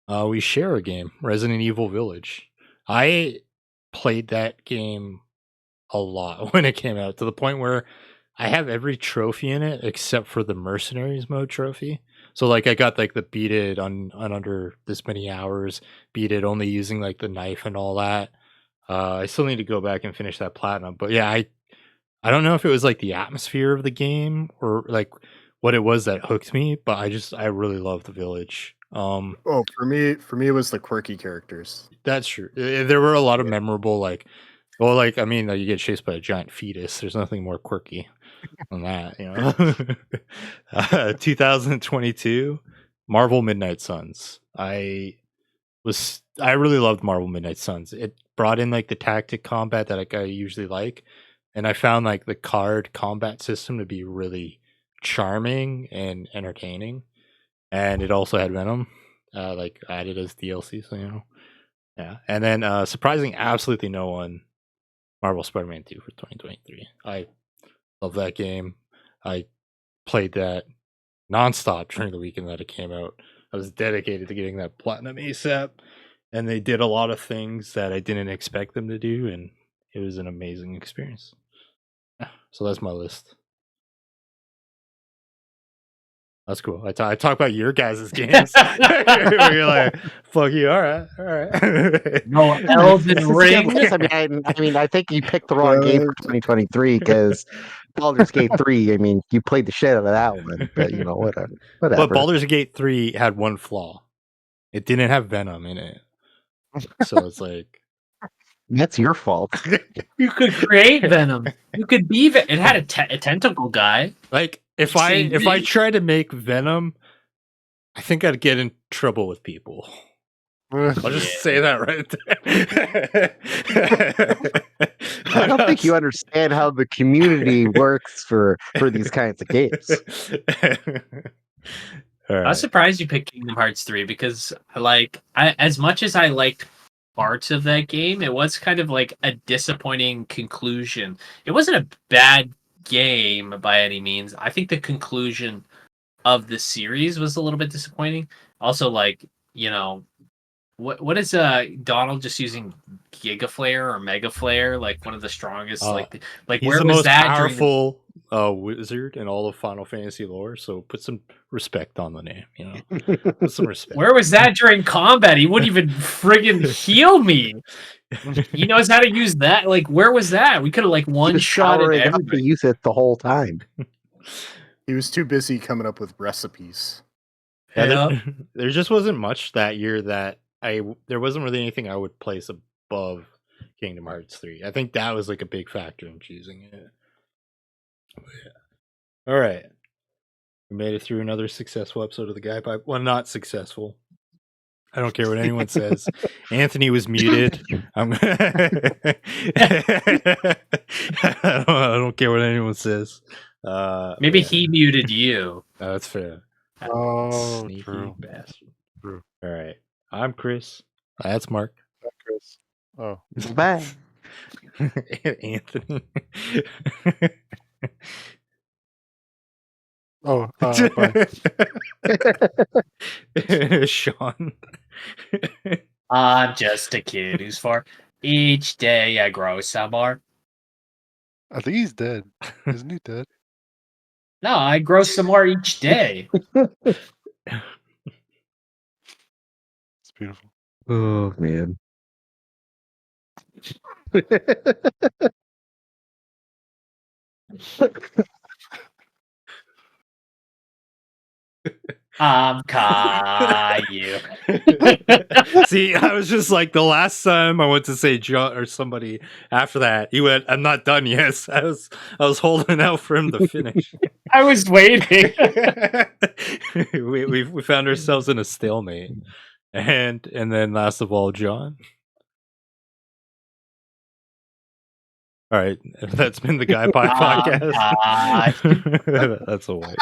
We share a game, Resident Evil Village. I played that game a lot when it came out, to the point where I have every trophy in it except for the Mercenaries mode trophy. So like I got like the beat it on under this many hours, beat it only using like the knife and all that. I still need to go back and finish that platinum. But yeah, I don't know if it was like the atmosphere of the game or like what it was that hooked me, but I really love the village. Oh, for me, it was the quirky characters. That's true. There were a lot of memorable like I mean, you get chased by a giant fetus. There's nothing more quirky than that, you know. 2022, Marvel Midnight Suns. I really loved Marvel Midnight Suns. It brought in like the tactic combat that like I usually like, and I found like the card combat system to be really charming and entertaining. And it also had Venom, like added as DLC, so you know. Yeah. And then surprising absolutely no one, Marvel Spider-Man 2 for 2023. I love that game. I played that nonstop during the weekend that it came out. I was dedicated to getting that platinum ASAP, and they did a lot of things that I didn't expect them to do, and it was an amazing experience. Yeah, so that's my list. That's cool. I talk about your guys' games. You're like, fuck you. All right. No Elden Ring. I think you picked the wrong game for 2023 because Baldur's Gate 3. I mean, you played the shit out of that one, but you know, whatever. But Baldur's Gate 3 had one flaw. It didn't have Venom in it. So it's like, that's your fault. You could create Venom. You could be. It had a tentacle guy. like if I tried to make Venom, I think I'd get in trouble with people. I'll just say that right there. I don't think you understand how the community works for these kinds of games. All right. I was surprised you picked Kingdom Hearts 3 because, like, as much as I liked parts of that game, it was kind of like a disappointing conclusion. It wasn't a bad game by any means. I think the conclusion of the series was a little bit disappointing. Also, like, you know, what is Donald just using Giga Flare or Mega Flare, like one of the strongest like he's where the was most that powerful wizard in all of Final Fantasy lore, so put some respect on the name, you know. Put some respect. Where was that during combat? He wouldn't even friggin' heal me. He knows how to use that. Like, where was that? We could have like one shot at To everybody. use it the whole time. He was too busy coming up with recipes. Yeah, there just wasn't much that year that there wasn't really anything I would place above Kingdom Hearts 3. I think that was like a big factor in choosing it. Yeah. All right. We made it through another successful episode of the Guy Pipe. Well, not successful. I don't care what anyone says. Anthony was muted. I don't care what anyone says. Maybe yeah. he muted you. That's fair. Oh, Sneaky true. bastard. True. All right. I'm Chris. That's Mark. Hi, Chris. Oh, Bye. Anthony. oh, bye. Sean. I'm just a kid who's far. Each day I grow some more. I think he's dead. Isn't he dead? No, I grow some more each day. It's beautiful. Oh man. I'm Caillou. See, I was just like the last time I went to say John or somebody after that, he went, "I'm not done yet." I was holding out for him to finish. I was waiting. we found ourselves in a stalemate, and then last of all, John. All right, that's been the Guy Pie podcast. That's a way.